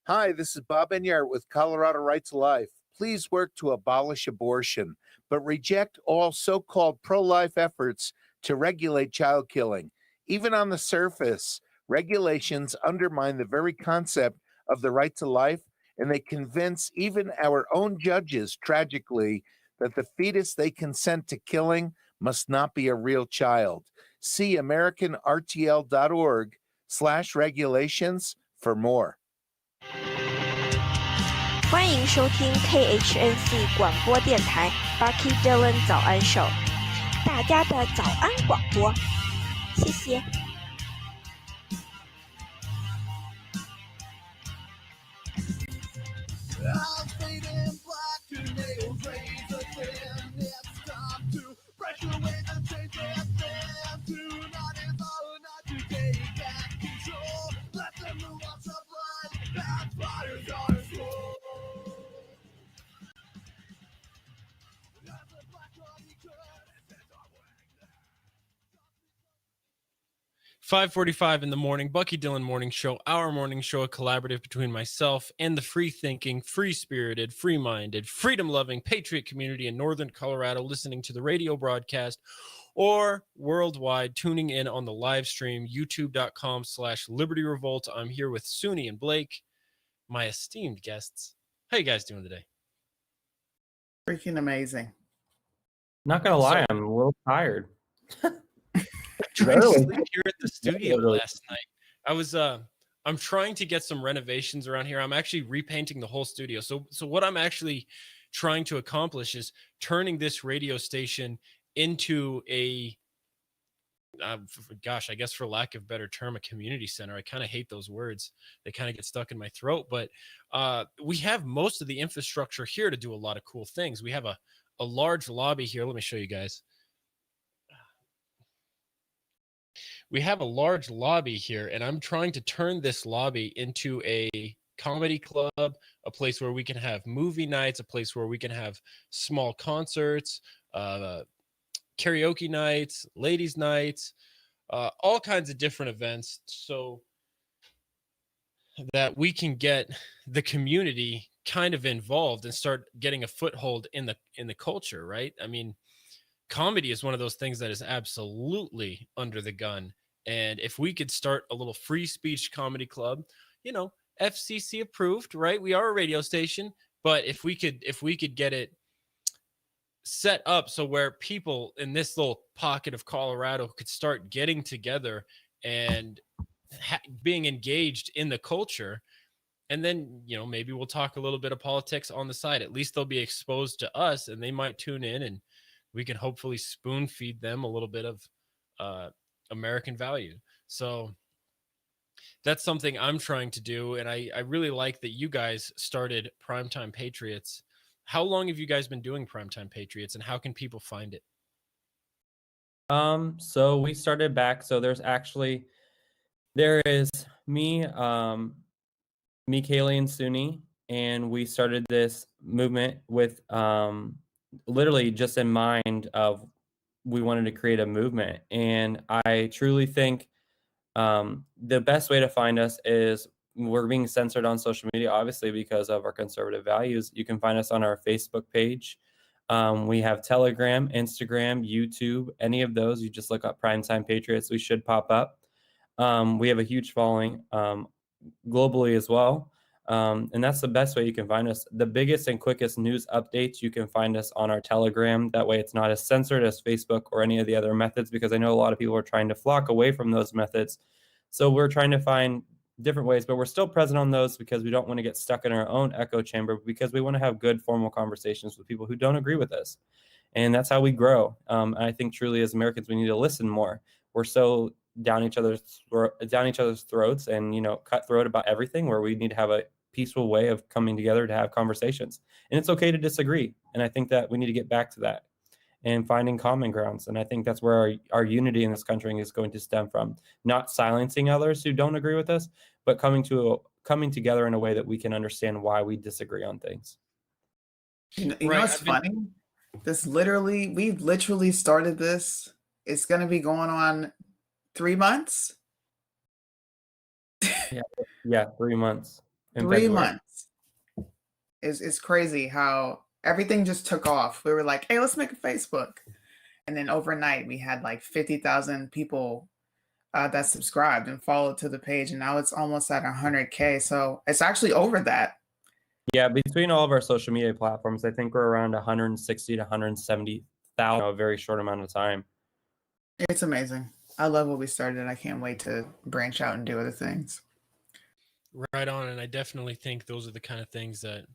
Hi, this is Bob Enyart with Colorado Rights Alive. Please work to abolish abortion, but reject all so-called pro-life efforts to regulate child killing. Even on the surface, regulations undermine the very concept of the right to life, and they convince even our own judges, tragically, that the fetus they consent to killing must not be a real child. See AmericanRTL.org/regulations for more. 欢迎收听 KHNC 广播电台 Bucky Dillon 早安秀，大家的早安广播，谢谢。"5:45 in the morning, Bucky Dillon Morning Show, our morning show, a collaborative between myself and the free-thinking, free-spirited, free-minded, freedom-loving patriot community in Northern Colorado, listening to the radio broadcast or worldwide, tuning in on the live stream, youtube.com/Liberty Revolt. I'm here with Suni and Blake, my esteemed guests. How you guys doing today? Freaking amazing. Not gonna lie, I'm a little tired. Trying to sleep here at the studio last night. I'm trying to get some renovations around here. I'm actually repainting the whole studio. So what I'm actually trying to accomplish is turning this radio station into a gosh, I guess for lack of a better term, a community center. I kind of hate those words. They kind of get stuck in my throat, but we have most of the infrastructure here to do a lot of cool things. We have a large lobby here. Let me show you guys. We have a large lobby here, and I'm trying to turn this lobby into a comedy club, a place where we can have movie nights, a place where we can have small concerts, karaoke nights, ladies' nights, all kinds of different events, so that we can get the community kind of involved and start getting a foothold in the culture, right? I mean, comedy is one of those things that is absolutely under the gun. And if we could start a little free speech comedy club, FCC approved, right? We are a radio station, but if we could get it set up so where people in this little pocket of Colorado could start getting together and being engaged in the culture, and then maybe we'll talk a little bit of politics on the side. At least they'll be exposed to us, and they might tune in, and we can hopefully spoon feed them a little bit of American value. So that's something I'm trying to do, and I really like that you guys started Primetime Patriots. How long have you guys been doing Primetime Patriots, and how can people find it? So we started back. So there is me, Kaylee, and Suni, and we started this movement with literally just in mind of we wanted to create a movement. And I truly think the best way to find us is we're being censored on social media, obviously, because of our conservative values. You can find us on our Facebook page. We have Telegram, Instagram, YouTube, any of those. You just look up Primetime Patriots. We should pop up. We have a huge following globally as well. And that's the best way you can find us. The biggest and quickest news updates, you can find us on our Telegram. That way it's not as censored as Facebook or any of the other methods, because I know a lot of people are trying to flock away from those methods. So we're trying to find different ways, but we're still present on those because we don't want to get stuck in our own echo chamber, because we want to have good formal conversations with people who don't agree with us. And that's how we grow. I think truly as Americans, we need to listen more. We're so down each other's throats and, cutthroat about everything, where we need to have a peaceful way of coming together to have conversations. And it's okay to disagree. And I think that we need to get back to that and finding common grounds. And I think that's where our unity in this country is going to stem from. Not silencing others who don't agree with us, but coming to coming together in a way that we can understand why we disagree on things. You know what's funny? We literally started this. It's going to be going on 3 months. Yeah, 3 months. In 3 February. months. It's crazy how everything just took off. We were like, hey, let's make a Facebook. And then overnight, we had like 50,000 people that subscribed and followed to the page. And now it's almost at 100K. So it's actually over that. Yeah, between all of our social media platforms, I think we're around 160 to 170,000 in a very short amount of time. It's amazing. I love what we started. I can't wait to branch out and do other things. Right on. And I definitely think those are the kind of things that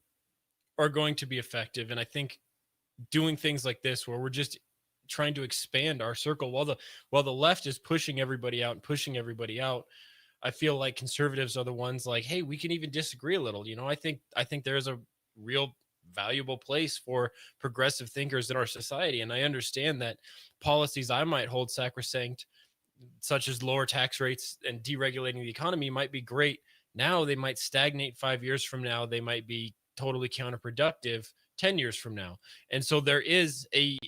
are going to be effective. And I think doing things like this, where we're just trying to expand our circle while the left is pushing everybody out, I feel like conservatives are the ones like, hey, we can even disagree a little. I think there's a real valuable place for progressive thinkers in our society. And I understand that policies I might hold sacrosanct, such as lower tax rates and deregulating the economy, might be great. Now they might stagnate 5 years from now. They might be totally counterproductive 10 years from now. And so there is a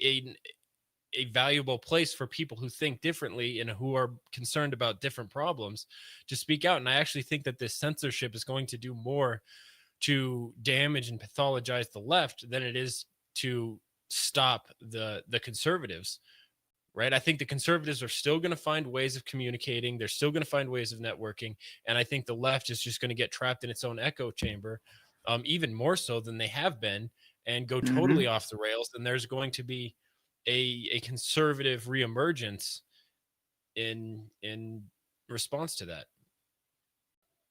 valuable place for people who think differently and who are concerned about different problems to speak out. And I actually think that this censorship is going to do more to damage and pathologize the left than it is to stop the conservatives, right? I think the conservatives are still going to find ways of communicating. They're still going to find ways of networking. And I think the left is just going to get trapped in its own echo chamber, even more so than they have been, and go totally off the rails. And there's going to be a conservative reemergence in response to that.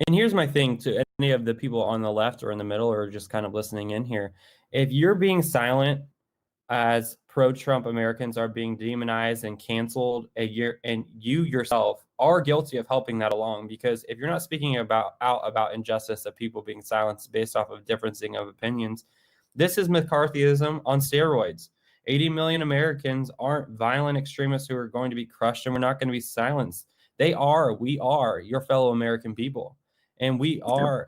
And here's my thing to any of the people on the left or in the middle or just kind of listening in here. If you're being silent as pro-Trump Americans are being demonized and canceled and you yourself are guilty of helping that along, because if you're not speaking out about injustice of people being silenced based off of differencing of opinions, this is McCarthyism on steroids. 80 million Americans aren't violent extremists who are going to be crushed and we're not going to be silenced. We are your fellow American people. And we are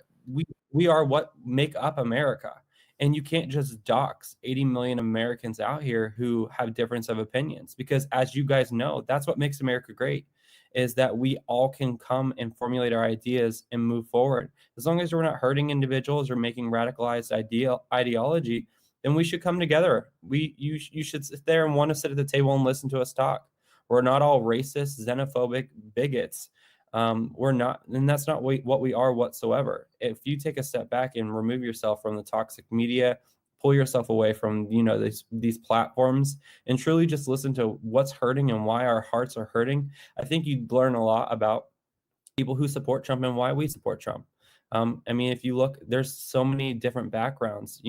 what make up America. And you can't just dox 80 million Americans out here who have difference of opinions, because as you guys know, that's what makes America great, is that we all can come and formulate our ideas and move forward. As long as we're not hurting individuals or making radicalized ideology, then we should come together. You should sit there and want to sit at the table and listen to us talk. We're not all racist, xenophobic bigots. We're not, and that's not what we are whatsoever. If you take a step back and remove yourself from the toxic media, pull yourself away from these platforms, and truly just listen to what's hurting and why our hearts are hurting, I think you'd learn a lot about people who support Trump and why we support Trump. I mean, if you look, there's so many different backgrounds.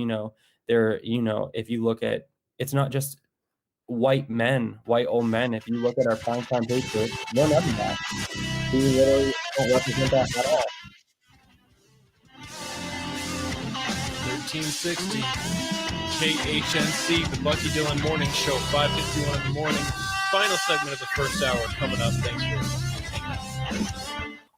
If you look at, it's not just white old men. If you look at our primetime patriots, they're none of that. We literally don't represent that at all. 1360 KHNC, the Bucky Dillon Morning Show, 5:51 in the morning. Final segment of the first hour coming up. Thanks for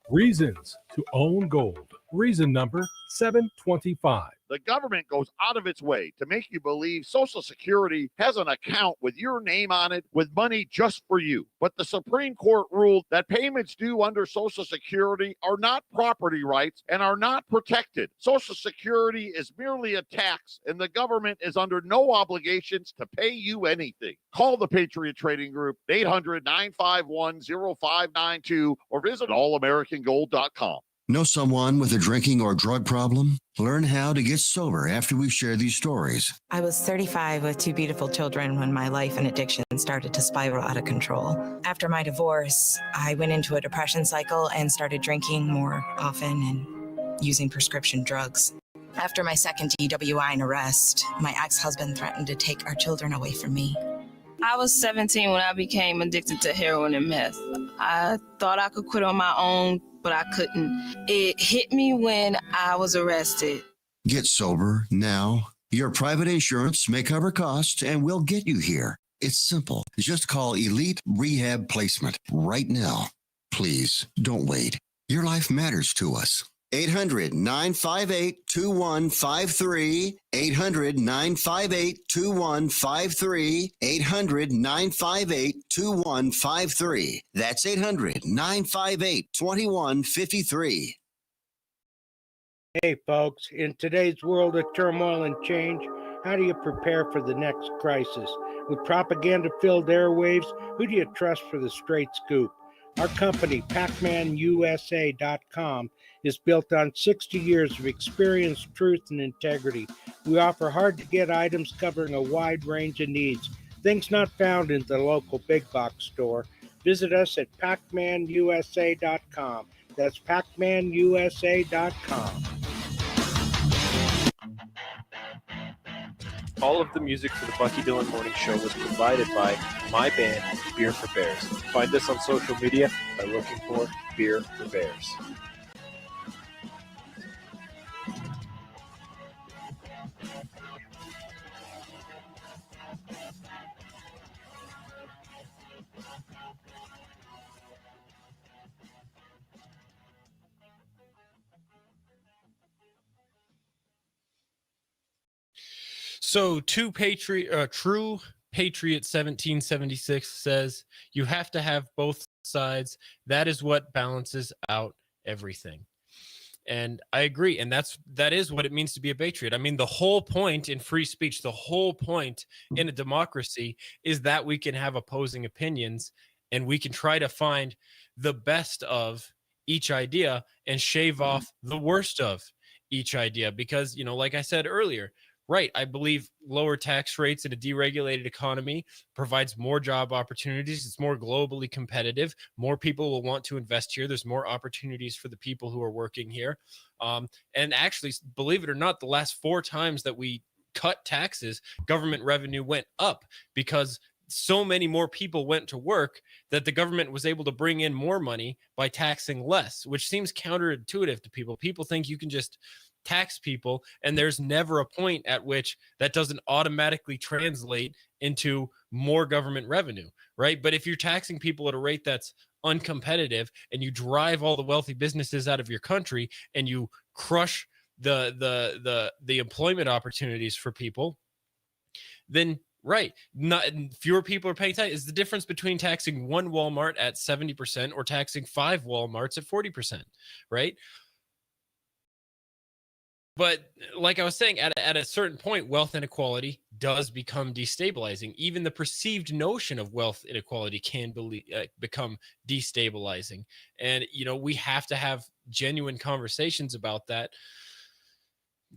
Reasons to own gold. Reason number 725. The government goes out of its way to make you believe Social Security has an account with your name on it with money just for you. But the Supreme Court ruled that payments due under Social Security are not property rights and are not protected. Social Security is merely a tax, and the government is under no obligations to pay you anything. Call the Patriot Trading Group, 800-951-0592, or visit allamericangold.com. Know someone with a drinking or drug problem? Learn how to get sober after we share these stories. I was 35 with 2 beautiful children when my life and addiction started to spiral out of control. After my divorce, I went into a depression cycle and started drinking more often and using prescription drugs. After my second DWI and arrest, my ex-husband threatened to take our children away from me. I was 17 when I became addicted to heroin and meth. I thought I could quit on my own, but I couldn't. It hit me when I was arrested. Get sober now. Your private insurance may cover costs and we'll get you here. It's simple. Just call Elite Rehab Placement right now. Please don't wait. Your life matters to us. 800-958-2153. 800-958-2153. 800-958-2153. That's 800-958-2153. Hey, folks, in today's world of turmoil and change, how do you prepare for the next crisis? With propaganda-filled airwaves, who do you trust for the straight scoop? Our company, PacManUSA.com, is built on 60 years of experience, truth, and integrity. We offer hard-to-get items covering a wide range of needs, things not found in the local big box store. Visit us at PacManUSA.com. That's PacManUSA.com. All of the music for the Bucky Dillon Morning Show was provided by my band, Beer for Bears. Find us on social media by looking for Beer for Bears. So, True Patriot 1776 says you have to have both sides. That is what balances out everything. And I agree. And that is what it means to be a patriot. I mean, the whole point in free speech, the whole point in a democracy is that we can have opposing opinions and we can try to find the best of each idea and shave off the worst of each idea. Because, like I said earlier, right, I believe lower tax rates in a deregulated economy provides more job opportunities. It's more globally competitive. More people will want to invest here. There's more opportunities for the people who are working here. And actually, believe it or not, the last 4 times that we cut taxes, government revenue went up because so many more people went to work that the government was able to bring in more money by taxing less, which seems counterintuitive to people. People think you can just tax people, and there's never a point at which that doesn't automatically translate into more government revenue, right? But if you're taxing people at a rate that's uncompetitive and you drive all the wealthy businesses out of your country and you crush the employment opportunities for people, then right, not fewer people are paying tax. Is the difference between taxing one Walmart at 70% or taxing 5 Walmarts at 40%, right? But like I was saying, at a certain point, wealth inequality does become destabilizing. Even the perceived notion of wealth inequality can become destabilizing. And, we have to have genuine conversations about that.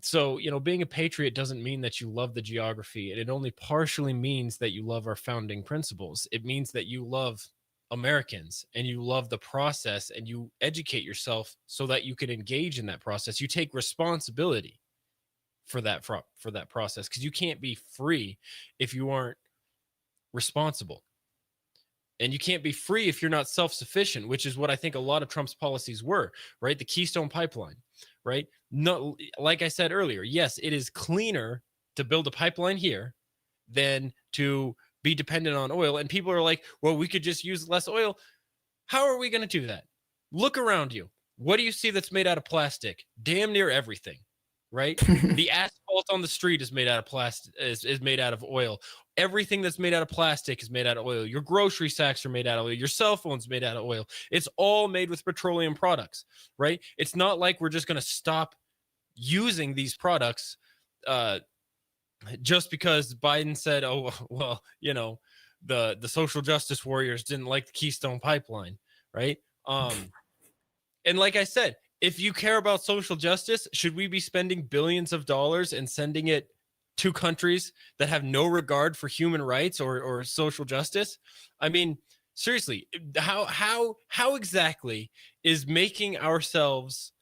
So, being a patriot doesn't mean that you love the geography. And it only partially means that you love our founding principles. It means that you love Americans and you love the process and you educate yourself so that you can engage in that process. You take responsibility for that process, because you can't be free if you aren't responsible. And you can't be free if you're not self-sufficient, which is what I think a lot of Trump's policies were, right? The Keystone Pipeline, right? No, like I said earlier, yes, it is cleaner to build a pipeline here than to be dependent on oil. And people are like, well, we could just use less oil. How are we going to do that? Look around you. What do you see that's made out of plastic? Damn near everything, right? The asphalt on the street is made out of plastic, is made out of oil. Everything that's made out of plastic is made out of oil. Your grocery sacks are made out of oil. Your cell phone's made out of oil. It's all made with petroleum products, right? It's not like we're just going to stop using these products just because Biden said, oh, well, the social justice warriors didn't like the Keystone Pipeline, right? And like I said, if you care about social justice, should we be spending billions of dollars and sending it to countries that have no regard for human rights or social justice? I mean, seriously, how exactly is making ourselves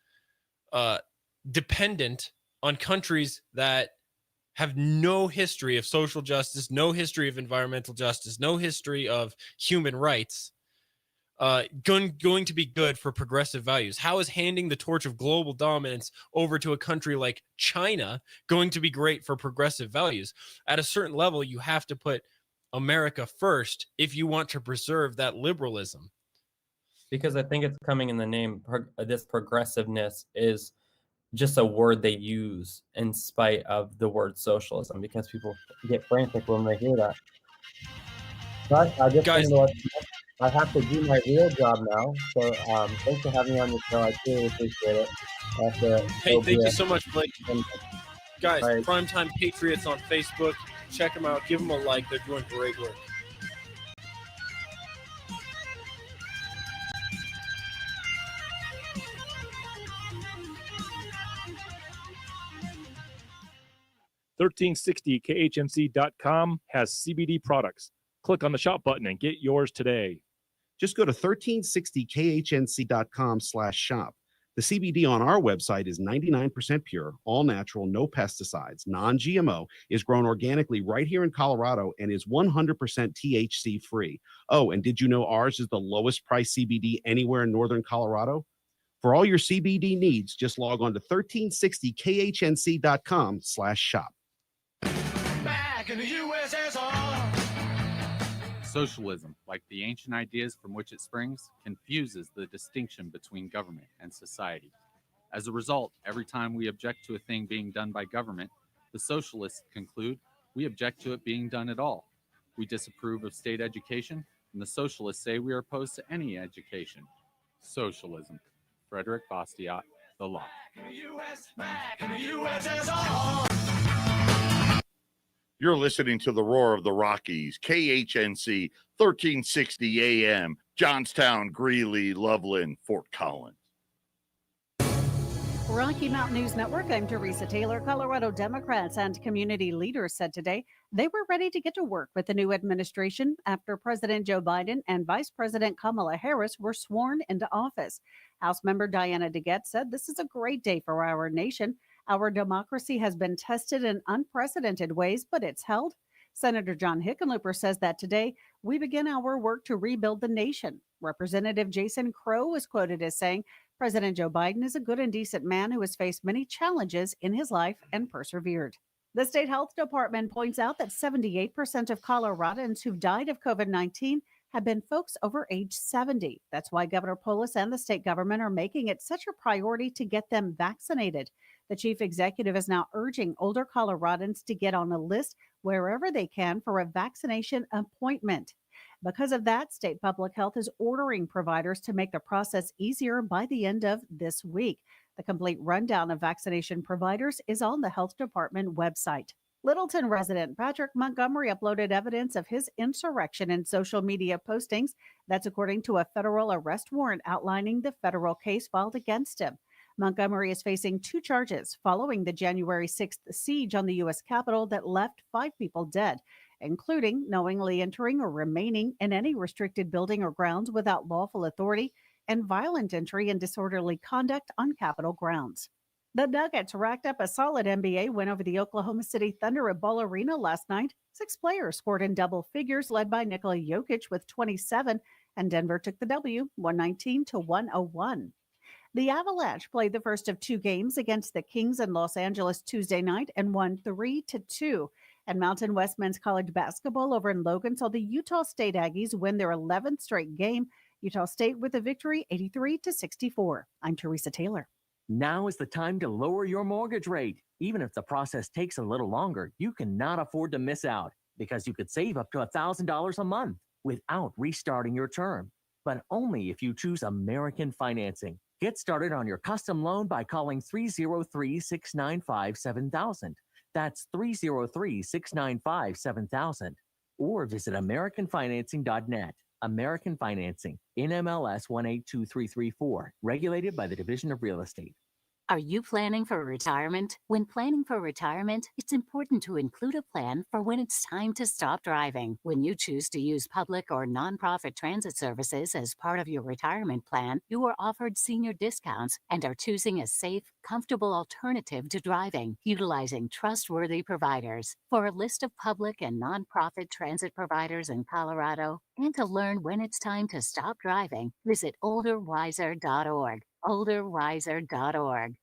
dependent on countries that have no history of social justice, no history of environmental justice, no history of human rights, going to be good for progressive values? How is handing the torch of global dominance over to a country like China going to be great for progressive values? At a certain level, you have to put America first if you want to preserve that liberalism. because I think it's coming in the name. This progressiveness is just a word they use in spite of the word socialism, because people get frantic when they hear that. But I just Guys, wanted to let you know, I have to do my real job now. So thanks for having me on the show. I truly appreciate it. I have to hey, go thank be you a- so much, Blake. Guys, All right. Primetime Patriots on Facebook. Check them out. Give them a like. They're doing great work. KHNC.com has CBD products. Click on the shop button and get yours today. Just go to 1360khnc.com/shop. The CBD on our website is 99% pure, all natural, no pesticides, non-GMO, is grown organically right here in Colorado, and is 100% THC free. Oh, and did you know ours is the lowest price CBD anywhere in Northern Colorado? For all your CBD needs, just log on to 1360khnc.com/shop. Back in the USSR. Socialism, like the ancient ideas from which it springs, confuses the distinction between government and society. As a result, every time we object to a thing being done by government, the socialists conclude we object to it being done at all. We disapprove of state education, and the socialists say we are opposed to any education. Socialism. Frederick Bastiat, The Law. Back in the USSR. You're listening to the Roar of the Rockies, KHNC 1360 AM, Johnstown, Greeley, Loveland, Fort Collins. Rocky Mountain News Network, I'm Teresa Taylor. Colorado Democrats and community leaders said today they were ready to get to work with the new administration after President Joe Biden and Vice President Kamala Harris were sworn into office. House member Diana DeGette said this is a great day for our nation. Our democracy has been tested in unprecedented ways, but it's held. Senator John Hickenlooper says that today we begin our work to rebuild the nation. Representative Jason Crow was quoted as saying, President Joe Biden is a good and decent man who has faced many challenges in his life and persevered. The state health department points out that 78% of Coloradans who've died of COVID-19 have been folks over age 70. That's why Governor Polis and the state government are making it such a priority to get them vaccinated. The chief executive is now urging older Coloradans to get on a list wherever they can for a vaccination appointment. Because of that, state public health is ordering providers to make the process easier by the end of this week. The complete rundown of vaccination providers is on the health department website. Littleton resident Patrick Montgomery uploaded evidence of his insurrection in social media postings. That's according to a federal arrest warrant outlining the federal case filed against him. Montgomery is facing 2 charges following the January 6th siege on the U.S. Capitol that left 5 people dead, including knowingly entering or remaining in any restricted building or grounds without lawful authority and violent entry and disorderly conduct on Capitol grounds. The Nuggets racked up a solid NBA win over the Oklahoma City Thunder at Ball Arena last night. 6 players scored in double figures, led by Nikola Jokic with 27, and Denver took the W, 119-101. The Avalanche played the first of 2 games against the Kings in Los Angeles Tuesday night and won 3-2. And Mountain West men's college basketball over in Logan saw the Utah State Aggies win their 11th straight game. Utah State with a victory 83-64. I'm Teresa Taylor. Now is the time to lower your mortgage rate. Even if the process takes a little longer, you cannot afford to miss out because you could save up to $1,000 a month without restarting your term. But only if you choose American Financing. Get started on your custom loan by calling 303-695-7000. That's 303-695-7000. Or visit AmericanFinancing.net. American Financing, NMLS 182334, regulated by the Division of Real Estate. Are you planning for retirement? When planning for retirement, it's important to include a plan for when it's time to stop driving. When you choose to use public or nonprofit transit services as part of your retirement plan, you are offered senior discounts and are choosing a safe, comfortable alternative to driving, utilizing trustworthy providers. For a list of public and nonprofit transit providers in Colorado, and to learn when it's time to stop driving, visit olderwiser.org. olderwiser.org.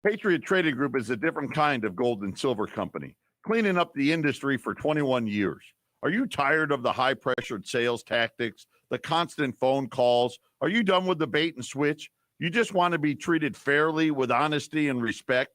Patriot Trading Group is a different kind of gold and silver company, cleaning up the industry for 21 years. Are you tired of the high-pressured sales tactics, the the constant phone calls? Are you done with the bait and switch? You just want to be treated fairly with honesty and respect?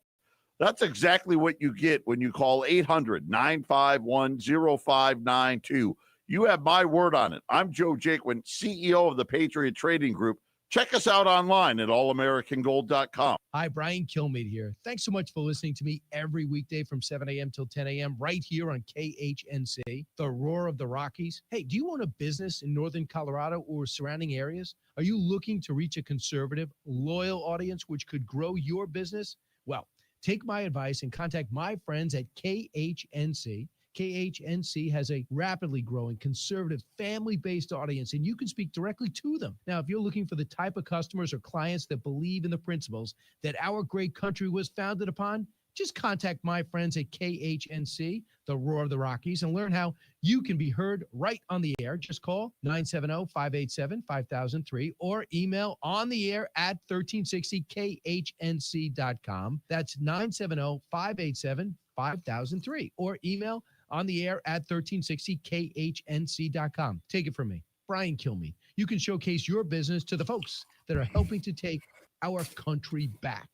That's exactly what you get when you call 800-951-0592. You have my word on it. I'm Joe Jaquin, CEO of the Patriot Trading Group. Check us out online at allamericangold.com. Hi, Brian Kilmeade here. Thanks so much for listening to me every weekday from 7 a.m. till 10 a.m. right here on KHNC, the roar of the Rockies. Hey, do you own a business in northern Colorado or surrounding areas? Are you looking to reach a conservative, loyal audience which could grow your business? Well, take my advice and contact my friends at KHNC. KHNC has a rapidly growing conservative family-based audience, and you can speak directly to them. Now, if you're looking for the type of customers or clients that believe in the principles that our great country was founded upon, just contact my friends at KHNC, the roar of the Rockies, and learn how you can be heard right on the air. Just call 970-587-5003 or email on the air at 1360khnc.com. That's 970-587-5003 or email on the air at 1360khnc.com. Take it from me, Brian Kilmeade. You can showcase your business to the folks that are helping to take our country back.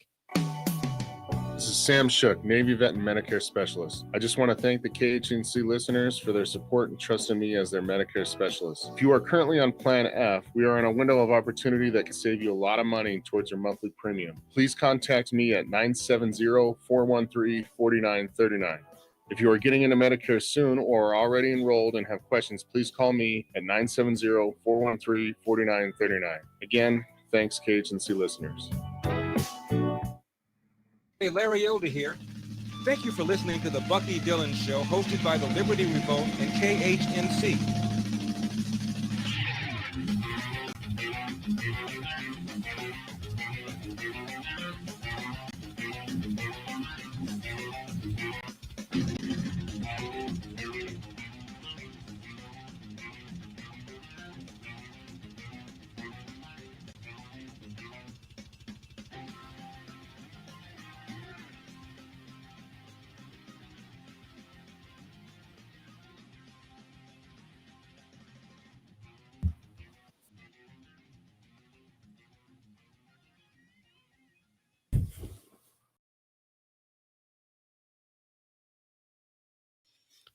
This is Sam Shook, Navy Vet and Medicare Specialist. I just want to thank the KHNC listeners for their support and trust in me as their Medicare specialist. If you are currently on Plan F, we are in a window of opportunity that can save you a lot of money towards your monthly premium. Please contact me at 970-413-4939. If you are getting into Medicare soon or are already enrolled and have questions, please call me at 970-413-4939. Again, thanks, KHNC listeners. Hey, Larry Elder here. Thank you for listening to the Bucky Dillon Show, hosted by the Liberty Revolt and KHNC.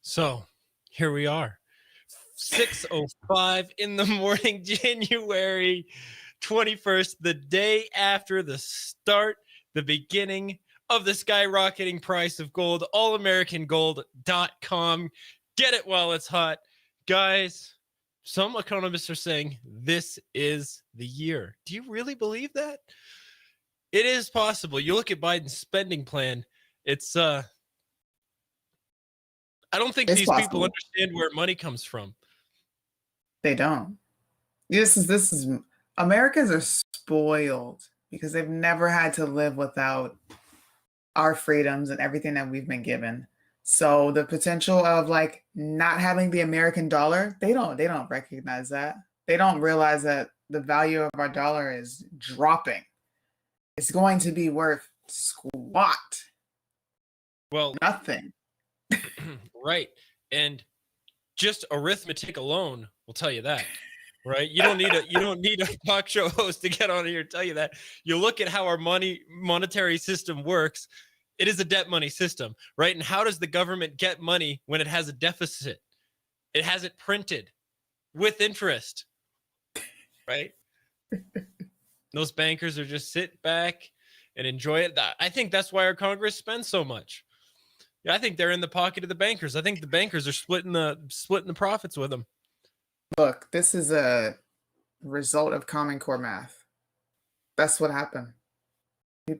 So here we are, 6:05 in the morning, January 21st, the day after the start, the beginning of the skyrocketing price of gold, allamericangold.com. Get it while it's hot. Guys, some economists are saying this is the year. Do you really believe that? It is possible. You look at Biden's spending plan. It's I don't think these people understand where money comes from. They don't. This is Americans are spoiled because they've never had to live without our freedoms and everything that we've been given. So the potential of like not having the American dollar, they don't recognize that. They don't realize that the value of our dollar is dropping. It's going to be worth squat. Well, nothing. Right. And just arithmetic alone will tell you that. Right? You don't need a talk show host to get on here and tell you that. You look at how our monetary system works. It is a debt money system, right? And how does the government get money when it has a deficit? It has it printed with interest, right? Those bankers are just sit back and enjoy it. I think that's why our Congress spends so much. Yeah, I think they're in the pocket of the bankers. I think the bankers are splitting the profits with them. Look, this is a result of Common Core math. That's what happened.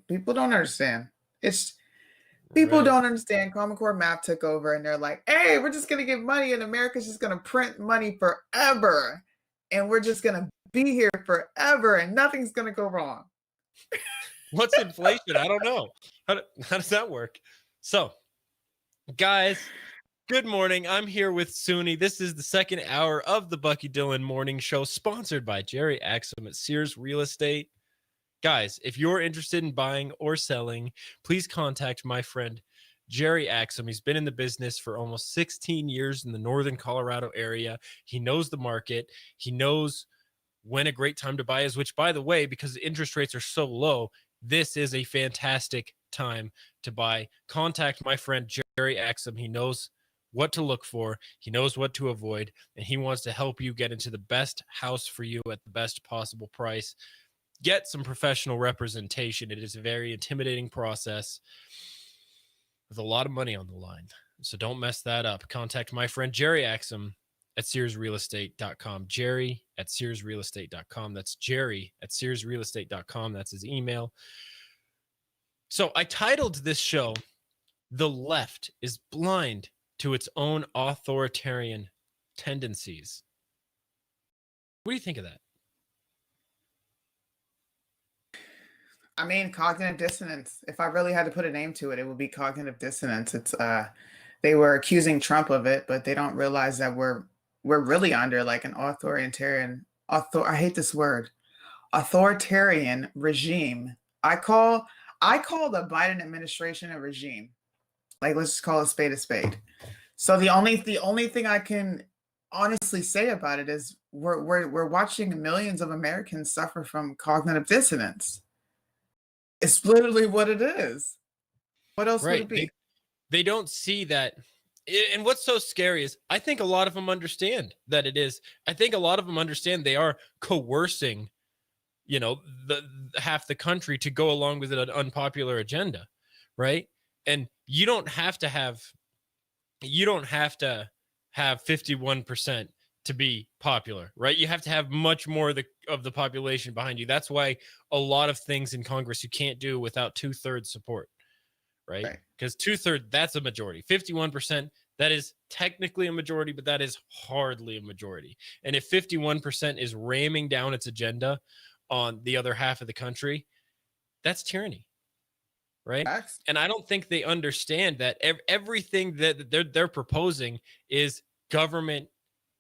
People don't understand. People don't understand. Common Core math took over and they're like, hey, we're just going to give money and America's just going to print money forever. And we're just going to be here forever and nothing's going to go wrong. What's inflation? I don't know. How does that work? So, guys, good morning. I'm here with Suni. This is the second hour of the Bucky Dillon Morning Show, sponsored by Jerry Axum at Sears Real Estate. Guys, if you're interested in buying or selling, please contact my friend Jerry Axum. He's been in the business for almost 16 years in the northern Colorado area. He knows the market. He knows when a great time to buy is, which, by the way, because the interest rates are so low, this is a fantastic time to buy. Contact my friend Jerry Axum. He knows what to look for. He knows what to avoid, and he wants to help you get into the best house for you at the best possible price. Get some professional representation. It is a very intimidating process with a lot of money on the line. So don't mess that up. Contact my friend Jerry Axum at SearsRealEstate.com. Jerry at SearsRealEstate.com. That's Jerry at SearsRealEstate.com. That's his email. So I titled this show, "The Left is Blind to Its Own Authoritarian Tendencies." What do you think of that? I mean, cognitive dissonance. If I really had to put a name to it, it would be cognitive dissonance. It's they were accusing Trump of it, but they don't realize that we're really under like an authoritarian I hate this word. Authoritarian regime. I call the Biden administration a regime. Like, let's just call a spade a spade. So the only thing I can honestly say about it is we're watching millions of Americans suffer from cognitive dissonance. It's literally what it is. What else would it be? They don't see that. And what's so scary is I think a lot of them understand that it is. I think a lot of them understand they are coercing, the half the country to go along with an unpopular agenda, right? And you don't have to have 51% to be popular, right? You have to have much more of the population behind you. That's why a lot of things in Congress you can't do without 2/3 support, right? Because 2/3, that's a majority. 51%, that is technically a majority, but that is hardly a majority. And if 51% is ramming down its agenda on the other half of the country, that's tyranny, right? And I don't think they understand that everything that they're proposing is government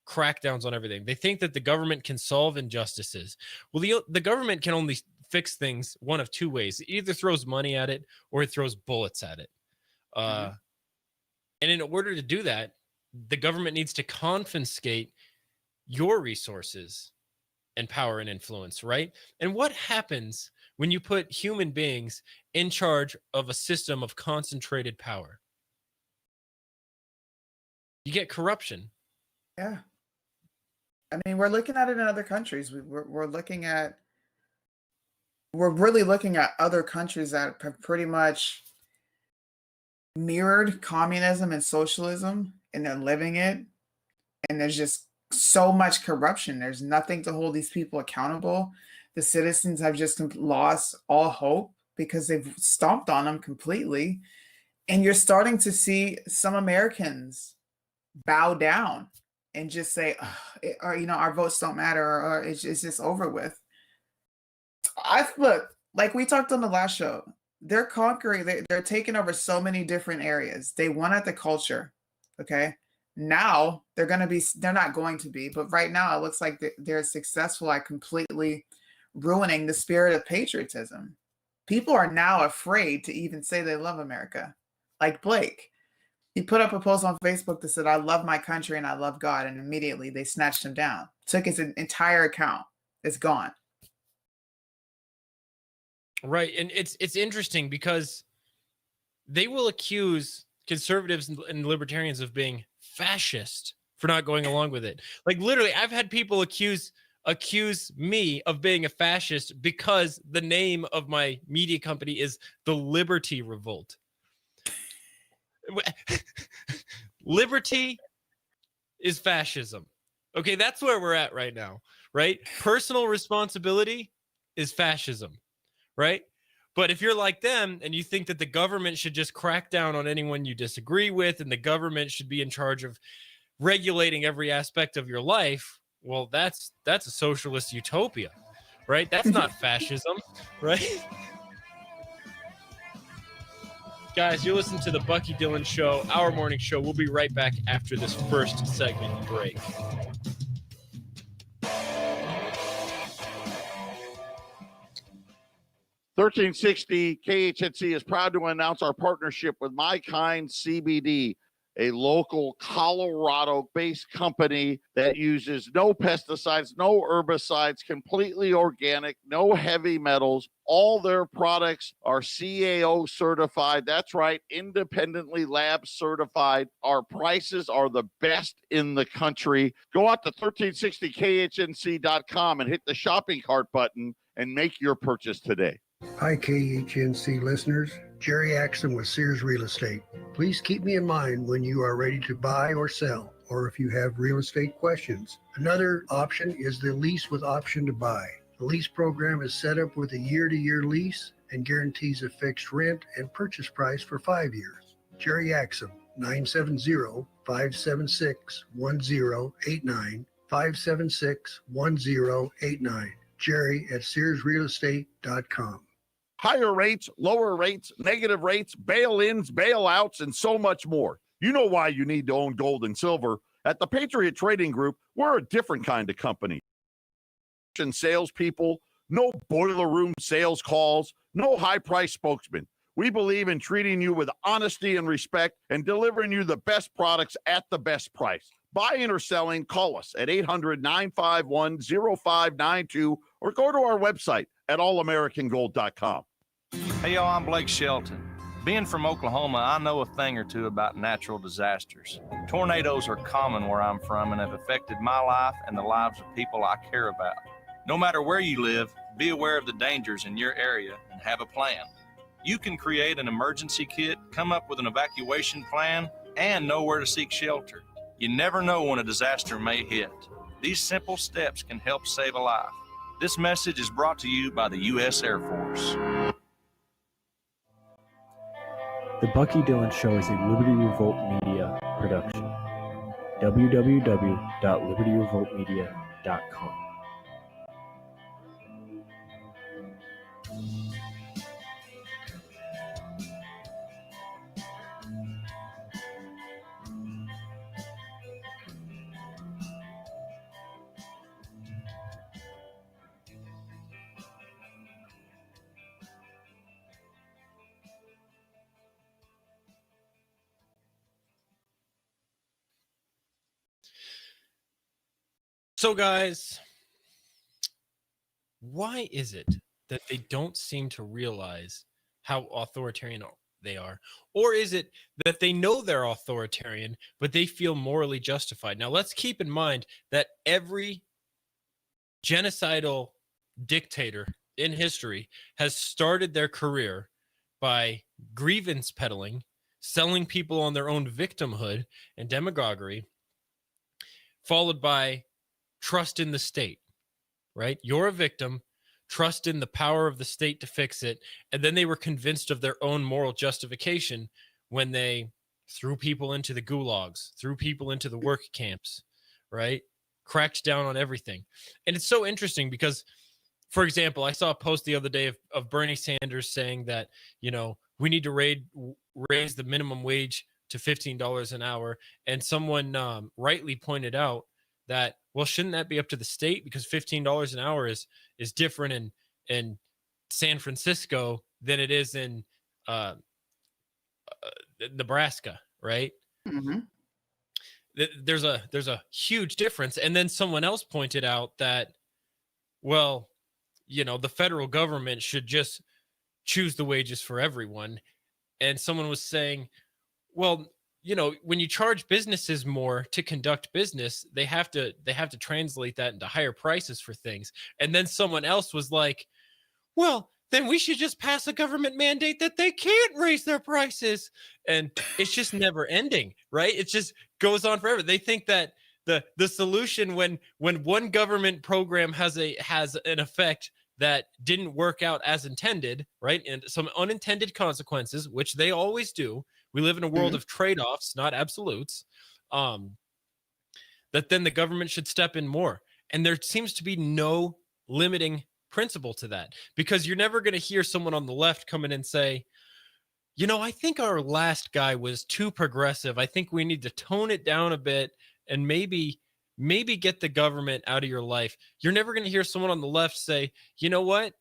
crackdowns on everything. They think that the government can solve injustices. Well, the government can only fix things one of two ways. It either throws money at it or it throws bullets at it. And in order to do that, the government needs to confiscate your resources and power and influence, right? And what happens when you put human beings in charge of a system of concentrated power? You get corruption. Yeah. I mean, we're looking at it in other countries. We're really looking at other countries that have pretty much mirrored communism and socialism, and they're living it. And there's just so much corruption. There's nothing to hold these people accountable. The citizens have just lost all hope because they've stomped on them completely. And you're starting to see some Americans bow down and just say, our votes don't matter, or it's just over with. Look, like we talked on the last show, they're conquering, they're taking over so many different areas. They won at the culture, okay? Now they're not going to be, but right now it looks like they're successful at completely ruining the spirit of patriotism. People are now afraid to even say they love America. Like Blake, he put up a post on Facebook that said, "I love my country and I love God," and immediately they snatched him down. Took his entire account. It's gone. Right. And it's interesting because they will accuse conservatives and libertarians of being fascist for not going along with it. Like, literally, I've had people accuse me of being a fascist because the name of my media company is the Liberty Revolt. Liberty is fascism. Okay, that's where we're at right now, right? Personal responsibility is fascism, right? But if you're like them and you think that the government should just crack down on anyone you disagree with and the government should be in charge of regulating every aspect of your life, well, that's a socialist utopia, right? That's not fascism, right? Guys, you're listening to the Bucky Dillon Show, our morning show. We'll be right back after this first segment break. 1360 KHNC is proud to announce our partnership with My Kind CBD, a local Colorado-based company that uses no pesticides, no herbicides, completely organic, no heavy metals. All their products are CAO certified. That's right, independently lab certified. Our prices are the best in the country. Go out to 1360khnc.com and hit the shopping cart button and make your purchase today. Hi, KHNC listeners. Jerry Axon with Sears Real Estate. Please keep me in mind when you are ready to buy or sell, or if you have real estate questions. Another option is the lease with option to buy. The lease program is set up with a year-to-year lease and guarantees a fixed rent and purchase price for 5 years. Jerry Axon, 970-576-1089, 576-1089. Jerry at SearsRealEstate.com. Higher rates, lower rates, negative rates, bail-ins, bailouts, and so much more. You know why you need to own gold and silver. At the Patriot Trading Group, we're a different kind of company. Salespeople, no boiler room sales calls, no high-price spokesman. We believe in treating you with honesty and respect and delivering you the best products at the best price. Buying or selling, call us at 800-951-0592 or go to our website at allamericangold.com. Hey, y'all, I'm Blake Shelton. Being from Oklahoma, I know a thing or two about natural disasters. Tornadoes are common where I'm from and have affected my life and the lives of people I care about. No matter where you live, be aware of the dangers in your area and have a plan. You can create an emergency kit, come up with an evacuation plan, and know where to seek shelter. You never know when a disaster may hit. These simple steps can help save a life. This message is brought to you by the U.S. Air Force. The Bucky Dillon Show is a Liberty Revolt Media production. www.libertyrevoltmedia.com. So, guys, why is it that they don't seem to realize how authoritarian they are? Or is it that they know they're authoritarian, but they feel morally justified? Now, let's keep in mind that every genocidal dictator in history has started their career by grievance peddling, selling people on their own victimhood and demagoguery, followed by trust in the state, right? You're a victim, trust in the power of the state to fix it, and then they were convinced of their own moral justification when they threw people into the gulags, threw people into the work camps, right? Cracked down on everything. And it's so interesting because, for example, I saw a post the other day of Bernie Sanders saying that, you know, we need to raise the minimum wage to $15 an hour. And someone rightly pointed out that, well, shouldn't that be up to the state? Because $15 an hour is different in San Francisco than it is in Nebraska, right? Mm-hmm. There's a huge difference. And then someone else pointed out that, well, you know, the federal government should just choose the wages for everyone. And someone was saying, well, you know, when you charge businesses more to conduct business, they have to translate that into higher prices for things. And then someone else was like, well, then we should just pass a government mandate that they can't raise their prices. And it's just never ending, right? It just goes on forever. They think that the solution when one government program has an effect that didn't work out as intended, right? And some unintended consequences, which they always do. We live in a world of trade-offs, not absolutes. That then the government should step in more. And there seems to be no limiting principle to that, because you're never going to hear someone on the left come in and say, you know, I think our last guy was too progressive. I think we need to tone it down a bit and maybe get the government out of your life. You're never going to hear someone on the left say, you know what?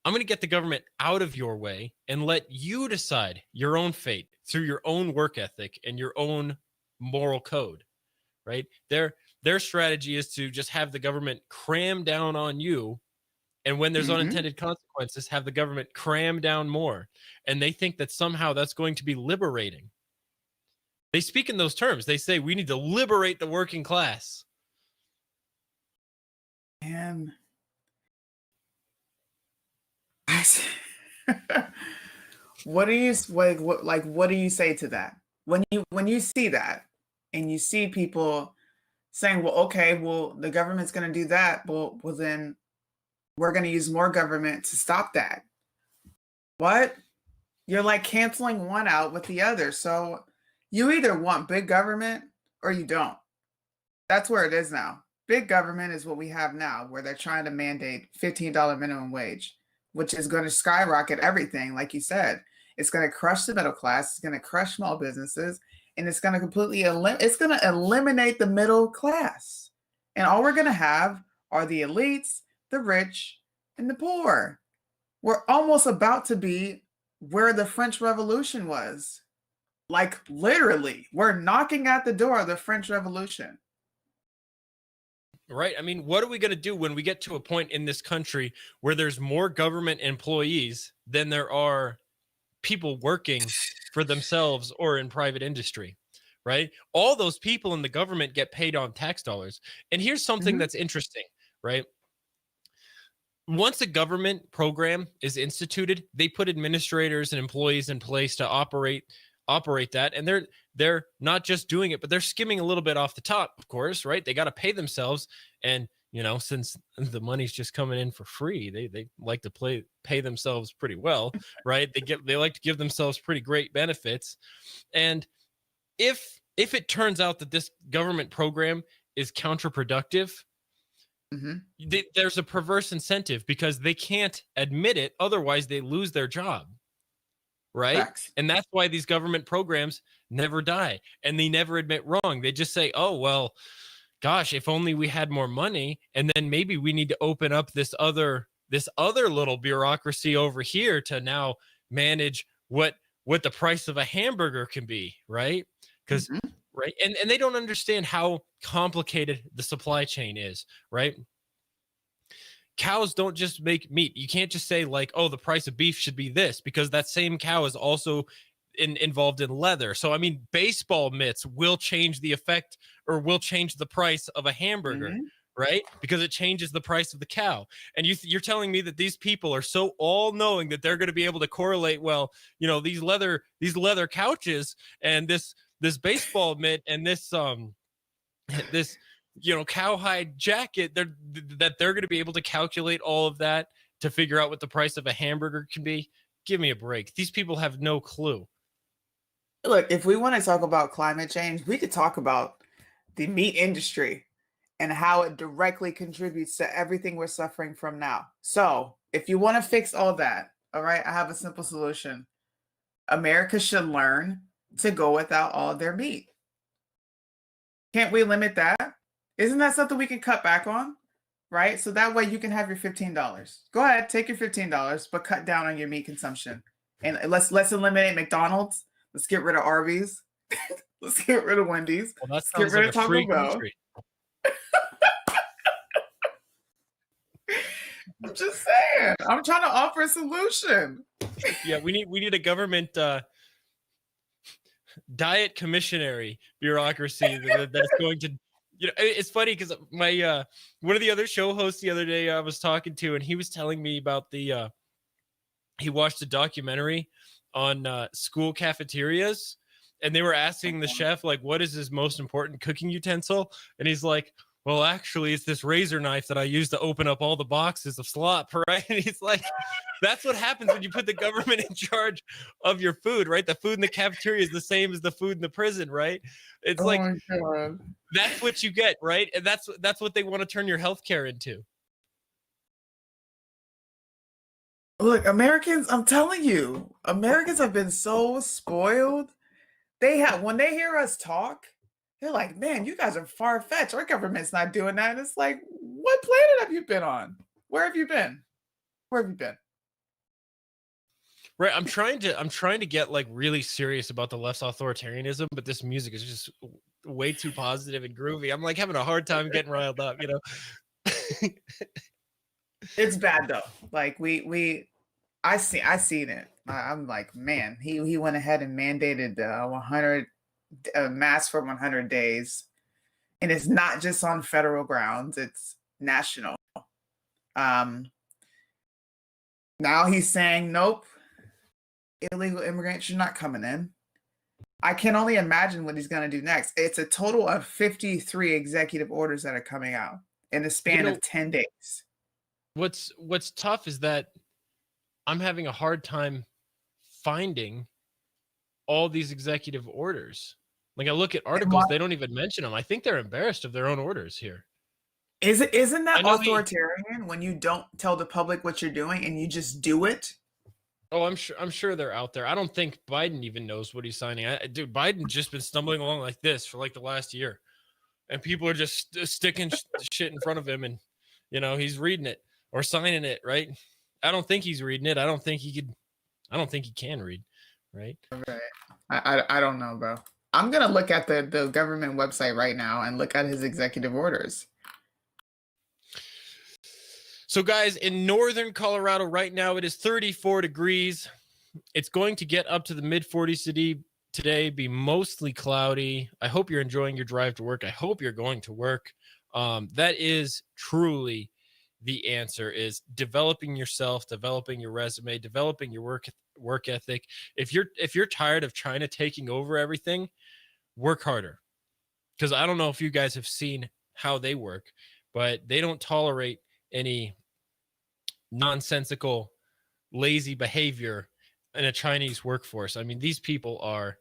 I'm going to get the government out of your way and let you decide your own fate through your own work ethic and your own moral code, right? Their strategy is to just have the government cram down on you, and when there's unintended consequences, have the government cram down more. And they think that somehow that's going to be liberating. They speak in those terms. They say we need to liberate the working class. Man, what do you what do you say to that when you see that and you see people saying, well, okay, well, the government's going to do that, well then we're going to use more government to stop that? What? You're like canceling one out with the other. So you either want big government or you don't. That's where it is now. Big government is what we have now, where they're trying to mandate $15 minimum wage, which is going to skyrocket everything. Like you said, it's going to crush the middle class. It's going to crush small businesses, and it's going to completely eliminate the middle class. And all we're going to have are the elites, the rich, and the poor. We're almost about to be where the French Revolution was. Like literally, we're knocking at the door of the French Revolution. Right. I mean, what are we going to do when we get to a point in this country where there's more government employees than there are people working for themselves or in private industry? Right. All those people in the government get paid on tax dollars. And here's something that's interesting, right? Once a government program is instituted, they put administrators and employees in place to operate that, and they're not just doing it, but they're skimming a little bit off the top, of course, right? They got to pay themselves, and since the money's just coming in for free, they like to pay themselves pretty well, right? They like to give themselves pretty great benefits. And if it turns out that this government program is counterproductive, there's a perverse incentive because they can't admit it, otherwise they lose their job. Right. Facts. And that's why these government programs never die and they never admit wrong. They just say, oh, well, gosh, if only we had more money. And then maybe we need to open up this other little bureaucracy over here to now manage what the price of a hamburger can be. Right. Because right. And they don't understand how complicated the supply chain is. Right. Cows don't just make meat. You can't just say like, oh, the price of beef should be this, because that same cow is also involved in leather. So, I mean, baseball mitts will change the effect or will change the price of a hamburger, right? Because it changes the price of the cow. And you're telling me that these people are so all knowing that they're going to be able to correlate, well, these leather couches and this baseball mitt and this cowhide jacket, that they're going to be able to calculate all of that to figure out what the price of a hamburger can be. Give me a break. These people have no clue. Look, if we want to talk about climate change, we could talk about the meat industry and how it directly contributes to everything we're suffering from now. So if you want to fix all that, all right, I have a simple solution. America should learn to go without all their meat. Can't we limit that? Isn't that something we can cut back on? Right? So that way you can have your $15. Go ahead, take your $15, but cut down on your meat consumption. And let's eliminate McDonald's. Let's get rid of Arby's. Let's get rid of Wendy's. Well, let's get rid of Taco Bell. I'm just saying. I'm trying to offer a solution. Yeah, we need a government diet commissionary bureaucracy that's going to. It's funny because my one of the other show hosts the other day I was talking to, and he was telling me about he watched a documentary on school cafeterias, and they were asking the chef, like, what is his most important cooking utensil? And he's like, well, actually, it's this razor knife that I use to open up all the boxes of slop, right? And he's like, that's what happens when you put the government in charge of your food, right? The food in the cafeteria is the same as the food in the prison, right? It's that's what you get, right? And that's what they want to turn your healthcare into. Look, Americans, I'm telling you, Americans have been so spoiled. When they hear us talk, they're like, man, you guys are far-fetched. Our government's not doing that. And it's like, what planet have you been on? Where have you been? Where have you been? Right. I'm trying to get like really serious about the left's authoritarianism, but this music is just way too positive and groovy. I'm like having a hard time getting riled up, you know. It's bad though. Like I seen it. I'm like, man, he went ahead and mandated 100 mask for 100 days, and it's not just on federal grounds; it's national. Now he's saying, nope, illegal immigrants, you're not coming in. I can only imagine what he's going to do next. It's a total of 53 executive orders that are coming out in the span of 10 days. What's tough is that I'm having a hard time finding all these executive orders. Like I look at articles, they don't even mention them. I think they're embarrassed of their own orders here. Isn't that authoritarian when you don't tell the public what you're doing and you just do it? Oh, I'm sure they're out there. I don't think Biden even knows what he's signing. Dude, Biden's just been stumbling along like this for like the last year, and people are just sticking shit in front of him, and you know he's reading it or signing it, right? I don't think he's reading it. I don't think he can read, right? Right. I don't know, bro. I'm gonna look at the government website right now and look at his executive orders. So guys, in northern Colorado right now, it is 34 degrees. It's going to get up to the mid 40s today, be mostly cloudy. I hope you're enjoying your drive to work. I hope you're going to work. That is truly the answer, is developing yourself, developing your resume, developing your work ethic. If you're tired of China taking over everything, work harder. Because I don't know if you guys have seen how they work, but they don't tolerate any nonsensical, lazy behavior in a Chinese workforce. I mean, these people are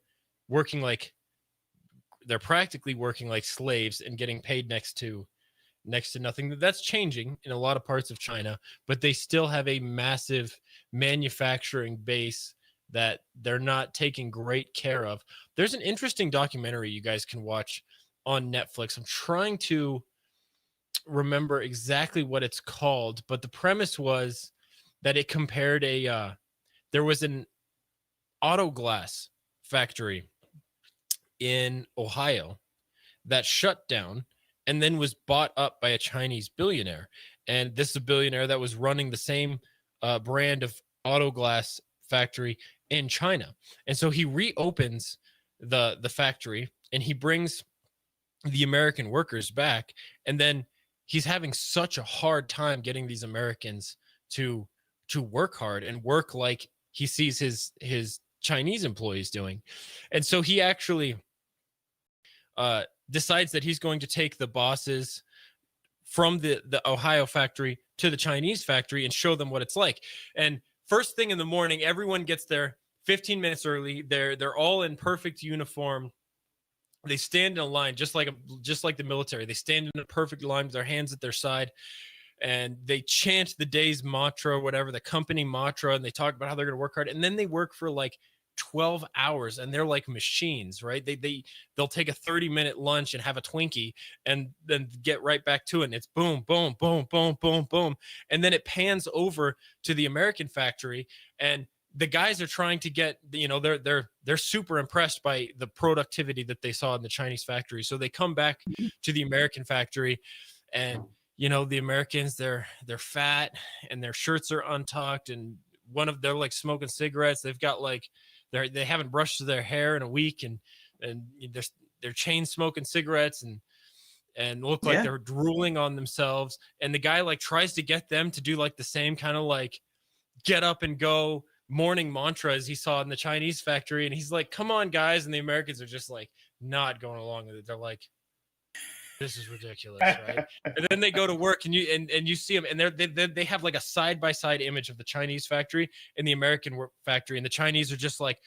working like they're practically working like slaves and getting paid next to nothing. That's changing in a lot of parts of China, but they still have a massive manufacturing base that they're not taking great care of. There's an interesting documentary you guys can watch on Netflix. I'm trying to remember exactly what it's called, but the premise was that it compared there was an auto glass factory in Ohio that shut down and then was bought up by a Chinese billionaire. And this is a billionaire that was running the same brand of auto glass factory in China. And so he reopens the factory and he brings the American workers back, and then he's having such a hard time getting these Americans to work hard and work like he sees his Chinese employees doing. And so he actually decides that he's going to take the bosses from the Ohio factory to the Chinese factory and show them what it's like. And first thing in the morning, everyone gets there 15 minutes early. They're all in perfect uniform. They stand in a line just like the military. They stand in a perfect line with their hands at their side, and they chant the day's mantra, whatever, the company mantra, and they talk about how they're going to work hard. And then they work for like 12 hours, and they're like machines, right? They'll take a 30-minute lunch and have a Twinkie and then get right back to it. And it's boom, boom, boom, boom, boom, boom. And then it pans over to the American factory, and the guys are trying to get, they're super impressed by the productivity that they saw in the Chinese factory. So they come back to the American factory, and the Americans, they're fat and their shirts are untucked, and they're like smoking cigarettes. They've got like they haven't brushed their hair in a week, and they're chain smoking cigarettes and look like they're drooling on themselves. And the guy like tries to get them to do like the same kind of like get up and go morning mantra as he saw in the Chinese factory. And he's like, come on, guys. And the Americans are just like not going along with it. They're like, this is ridiculous, right? And then they go to work, and you see them, and they have like a side-by-side image of the Chinese factory and the American factory, and the Chinese are just like,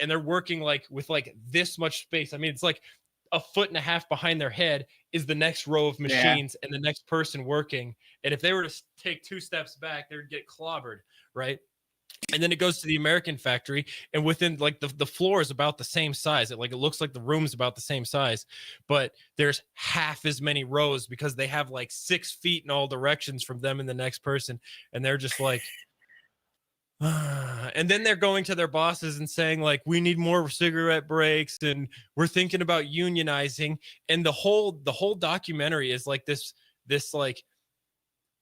and they're working like with like this much space. I mean, it's like a foot and a half behind their head is the next row of machines and the next person working. And if they were to take 2 steps back, they would get clobbered, right? And then it goes to the American factory, and within like the floor is about the same size. It looks like the room's about the same size, but there's half as many rows because they have like 6 feet in all directions from them and the next person. And they're just like, and then they're going to their bosses and saying like, we need more cigarette breaks and we're thinking about unionizing. And the whole documentary is like this like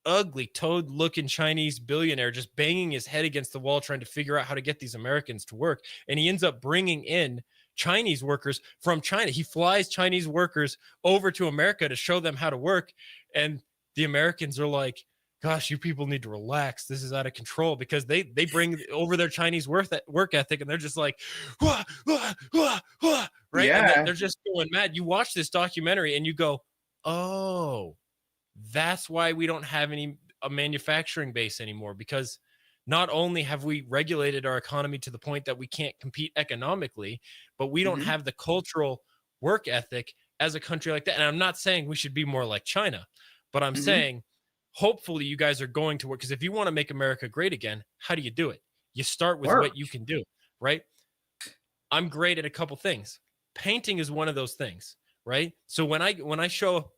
ugly toad looking Chinese billionaire just banging his head against the wall trying to figure out how to get these Americans to work. And he ends up bringing in Chinese workers from China. He flies Chinese workers over to America to show them how to work. And the Americans are like, gosh, you people need to relax. This is out of control, because they bring over their Chinese work ethic, and they're just like, wah, wah, wah, wah, right? Yeah. And they're just going mad. You watch this documentary and you go, oh, that's why we don't have a manufacturing base anymore, because not only have we regulated our economy to the point that we can't compete economically, but we don't have the cultural work ethic as a country like that. And I'm not saying we should be more like China, but I'm saying hopefully you guys are going to work, because if you want to make America great again, how do you do it? You start with what you can do, right? I'm great at a couple things. Painting is one of those things, right? So when I show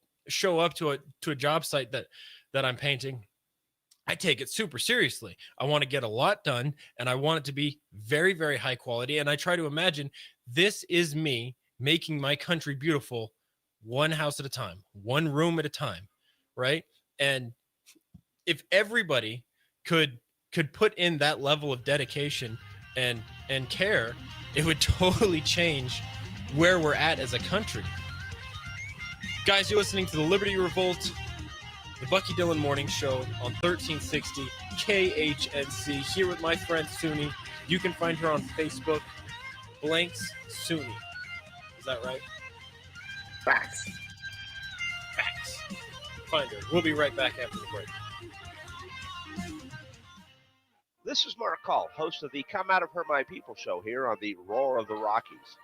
up to a job site that I'm painting, I take it super seriously. I want to get a lot done, and I want it to be very, very high quality. And I try to imagine this is me making my country beautiful, one house at a time, one room at a time, right? And if everybody could put in that level of dedication and care, it would totally change where we're at as a country. Guys, you're listening to the Liberty Revolt, the Bucky Dillon Morning Show on 1360 KHNC, here with my friend Suni. You can find her on Facebook, Blanks Suni. Is that right? Facts. Find her. We'll be right back after the break. This is Mark Call, host of the Come Out of Her My People show here on the Roar of the Rockies.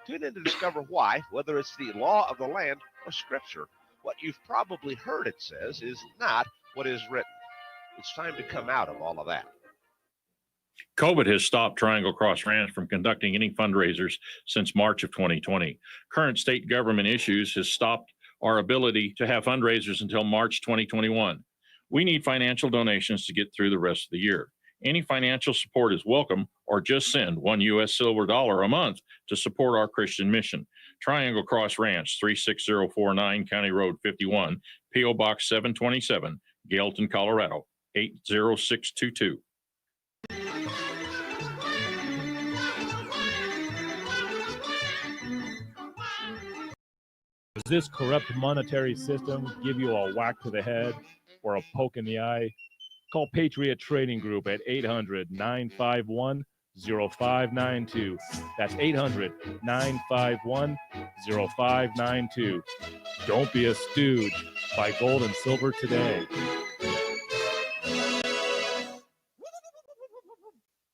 Tune in to discover why, whether it's the law of the land or scripture, what you've probably heard it says is not what is written. It's time to come out of all of that. COVID has stopped Triangle Cross Ranch from conducting any fundraisers since March of 2020. Current state government issues has stopped our ability to have fundraisers until March 2021. We need financial donations to get through the rest of the year. Any financial support is welcome, or just send $1 US silver dollar a month to support our Christian mission. Triangle Cross Ranch, 36049 County Road 51, P.O. Box 727, Gailton, Colorado, 80622. Does this corrupt monetary system give you a whack to the head or a poke in the eye? Call Patriot Trading Group at 800-951-0592. That's 800-951-0592. Don't be a stooge. Buy gold and silver today.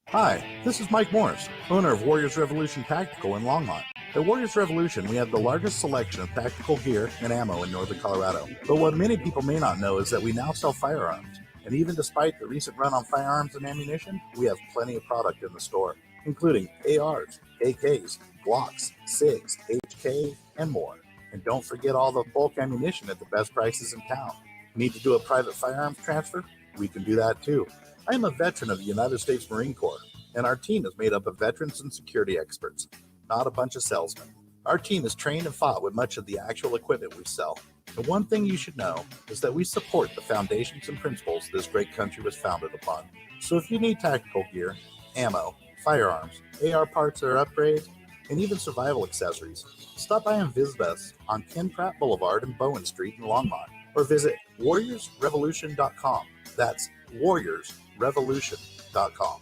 Hi, this is Mike Morris, owner of Warriors Revolution Tactical in Longmont. At Warriors Revolution, we have the largest selection of tactical gear and ammo in northern Colorado. But what many people may not know is that we now sell firearms. And even despite the recent run on firearms and ammunition, we have plenty of product in the store, including ARs, AKs, Glocks, SIGs, HK, and more. And don't forget all the bulk ammunition at the best prices in town. Need to do a private firearms transfer? We can do that too. I am a veteran of the United States Marine Corps, and our team is made up of veterans and security experts, not a bunch of salesmen. Our team is trained and fought with much of the actual equipment we sell. The one thing you should know is that we support the foundations and principles this great country was founded upon. So if you need tactical gear, ammo, firearms, AR parts or upgrades, and even survival accessories, stop by and visit us on Ken Pratt Boulevard and Bowen Street in Longmont, or visit warriorsrevolution.com. That's warriorsrevolution.com.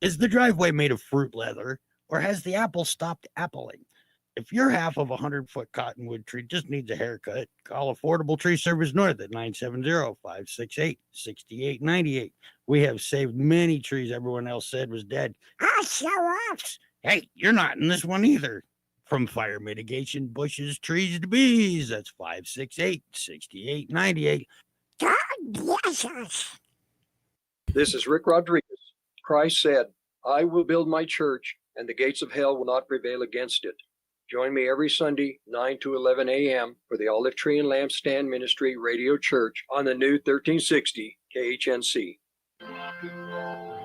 Is the driveway made of fruit leather, or has the apple stopped appling? If your half of a 100-foot cottonwood tree just needs a haircut, call Affordable Tree Service North at 970-568-6898. We have saved many trees everyone else said was dead. Ah, show offs! Hey, you're not in this one either. From fire mitigation, bushes, trees to bees, that's 568-6898. God bless us. This is Rick Rodriguez. Christ said, I will build my church, and the gates of hell will not prevail against it. Join me every Sunday, 9 to 11 a.m. for the Olive Tree and Lampstand Ministry Radio Church on the new 1360 KHNC.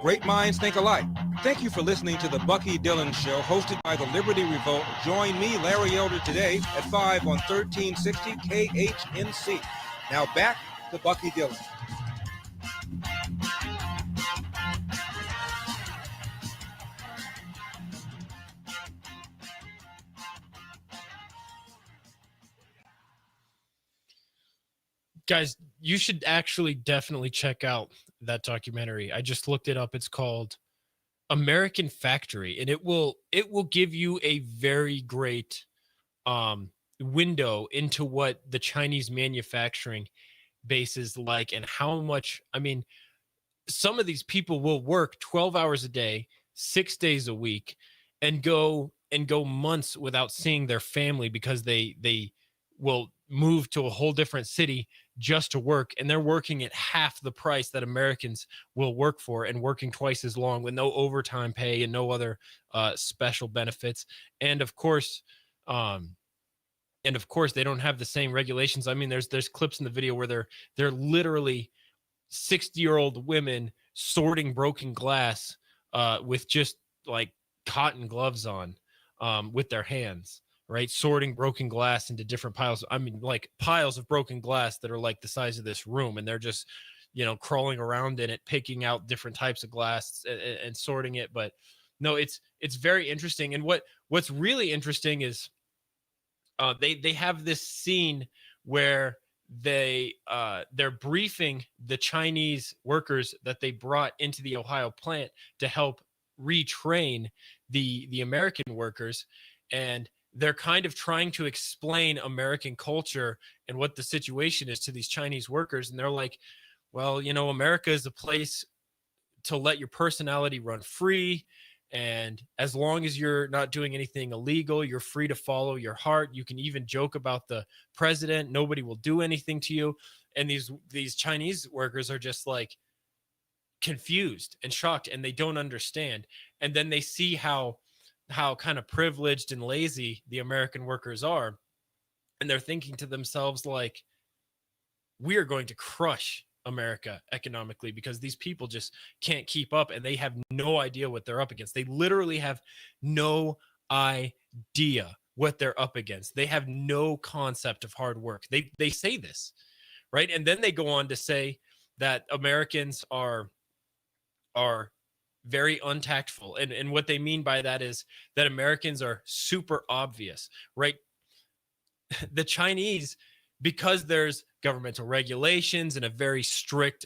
Great minds think alike. Thank you for listening to the Bucky Dillon Show, hosted by the Liberty Revolt. Join me, Larry Elder, today at 5 on 1360 KHNC. Now back to Bucky Dillon. Guys, you should actually definitely check out that documentary. I just looked it up. It's called American Factory, and it will give you a very great window into what the Chinese manufacturing base is like, and how much, I mean, some of these people will work 12 hours a day, 6 days a week, and go months without seeing their family because they will move to a whole different city just to work, and they're working at half the price that Americans will work for, and working twice as long with no overtime pay and no other special benefits. And of course they don't have the same regulations. I mean, there's clips in the video where they're literally 60-year-old women sorting broken glass with just like cotton gloves on, with their hands, right? Sorting broken glass into different piles. I mean, like piles of broken glass that are like the size of this room, and they're just, crawling around in it, picking out different types of glass and sorting it. But no, it's very interesting. And what's really interesting is they have this scene where they're briefing the Chinese workers that they brought into the Ohio plant to help retrain the American workers, and they're kind of trying to explain American culture and what the situation is to these Chinese workers. And they're like, well, America is a place to let your personality run free. And as long as you're not doing anything illegal, you're free to follow your heart. You can even joke about the president. Nobody will do anything to you. And these Chinese workers are just like confused and shocked, and they don't understand. And then they see how kind of privileged and lazy the American workers are. And they're thinking to themselves, like, we are going to crush America economically because these people just can't keep up, and they have no idea what they're up against. They literally have no idea what they're up against. They have no concept of hard work. They say this, right? And then they go on to say that Americans are very untactful. And what they mean by that is that Americans are super obvious, right? The Chinese, because there's governmental regulations and a very strict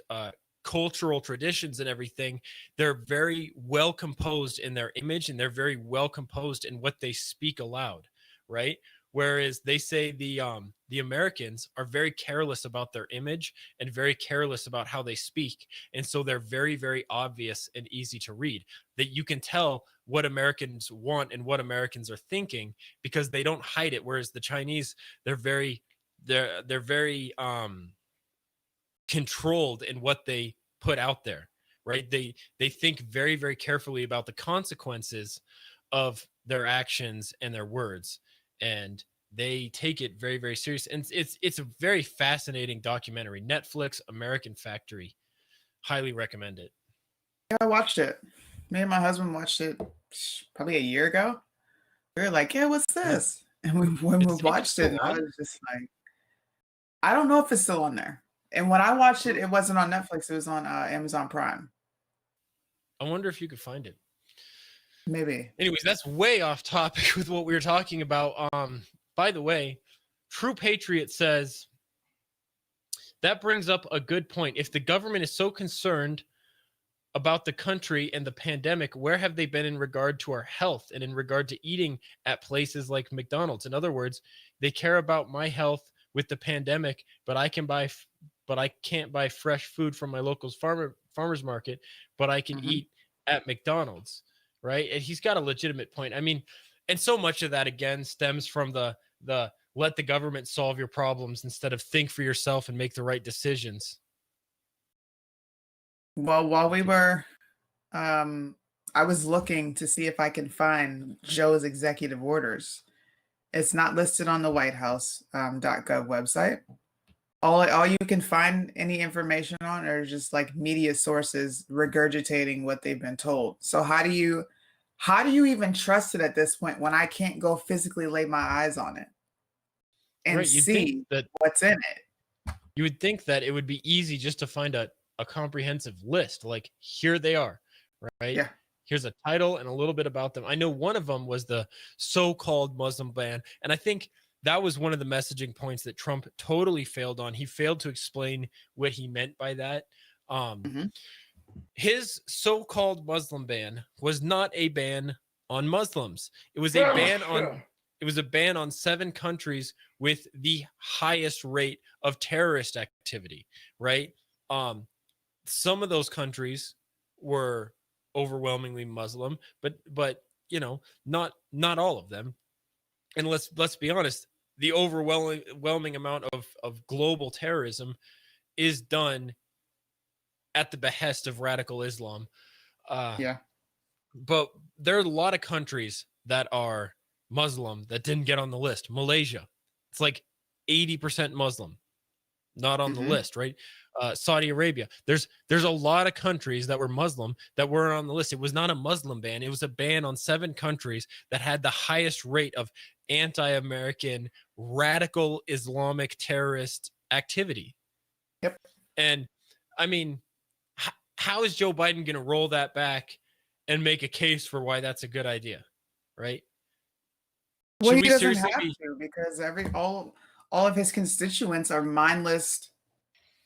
cultural traditions and everything, they're very well composed in their image, and they're very well composed in what they speak aloud, right? Whereas they say the Americans are very careless about their image and very careless about how they speak. And so they're very, very obvious and easy to read, that you can tell what Americans want and what Americans are thinking because they don't hide it. Whereas the Chinese, they're very controlled in what they put out there, right? They think very, very carefully about the consequences of their actions and their words, and they take it very, very serious. And it's a very fascinating documentary. Netflix, American Factory, highly recommend it. Yeah, I watched it. Me and my husband watched it probably a year ago. We were like, yeah, what's this? And when we watched it, I was just like, I don't know if it's still on there. And when I watched it, it wasn't on Netflix. It was on Amazon Prime. I wonder if you could find it. Maybe. Anyways, that's way off topic with what we were talking about. By the way, True Patriot says, that brings up a good point. If the government is so concerned about the country and the pandemic, where have they been in regard to our health and in regard to eating at places like McDonald's? In other words, they care about my health with the pandemic, but I can't buy fresh food from my local farmer's market, but I can eat at McDonald's, right? And he's got a legitimate point. I mean, and so much of that again stems from the let the government solve your problems instead of think for yourself and make the right decisions. Well, while we were, I was looking to see if I can find Joe's executive orders. It's not listed on the White House .gov website. All you can find any information on are just like media sources regurgitating what they've been told. So how do you even trust it at this point when I can't go physically lay my eyes on it and Right. You'd think see that what's in it? you would think that it would be easy just to find a comprehensive list. Like, here they are, right? Yeah. Here's a title and a little bit about them. I know one of them was the so-called Muslim ban. And I think that was one of the messaging points that Trump totally failed on. He failed to explain what he meant by that. His so-called Muslim ban was not a ban on Muslims. It was a ban on 7 countries with the highest rate of terrorist activity, right? Some of those countries were overwhelmingly Muslim, but you know, not all of them. And let's be honest, the overwhelming amount of global terrorism is done at the behest of radical Islam. Yeah. But there are a lot of countries that are Muslim that didn't get on the list. Malaysia, it's like 80% Muslim, not on the list, right? Saudi Arabia, there's a lot of countries that were Muslim that weren't on the list. It was not a Muslim ban. It was a ban on 7 countries that had the highest rate of anti-American radical Islamic terrorist activity. Yep. And I mean, how is Joe Biden going to roll that back and make a case for why that's a good idea, right? Well, he doesn't have to, because all of his constituents are mindless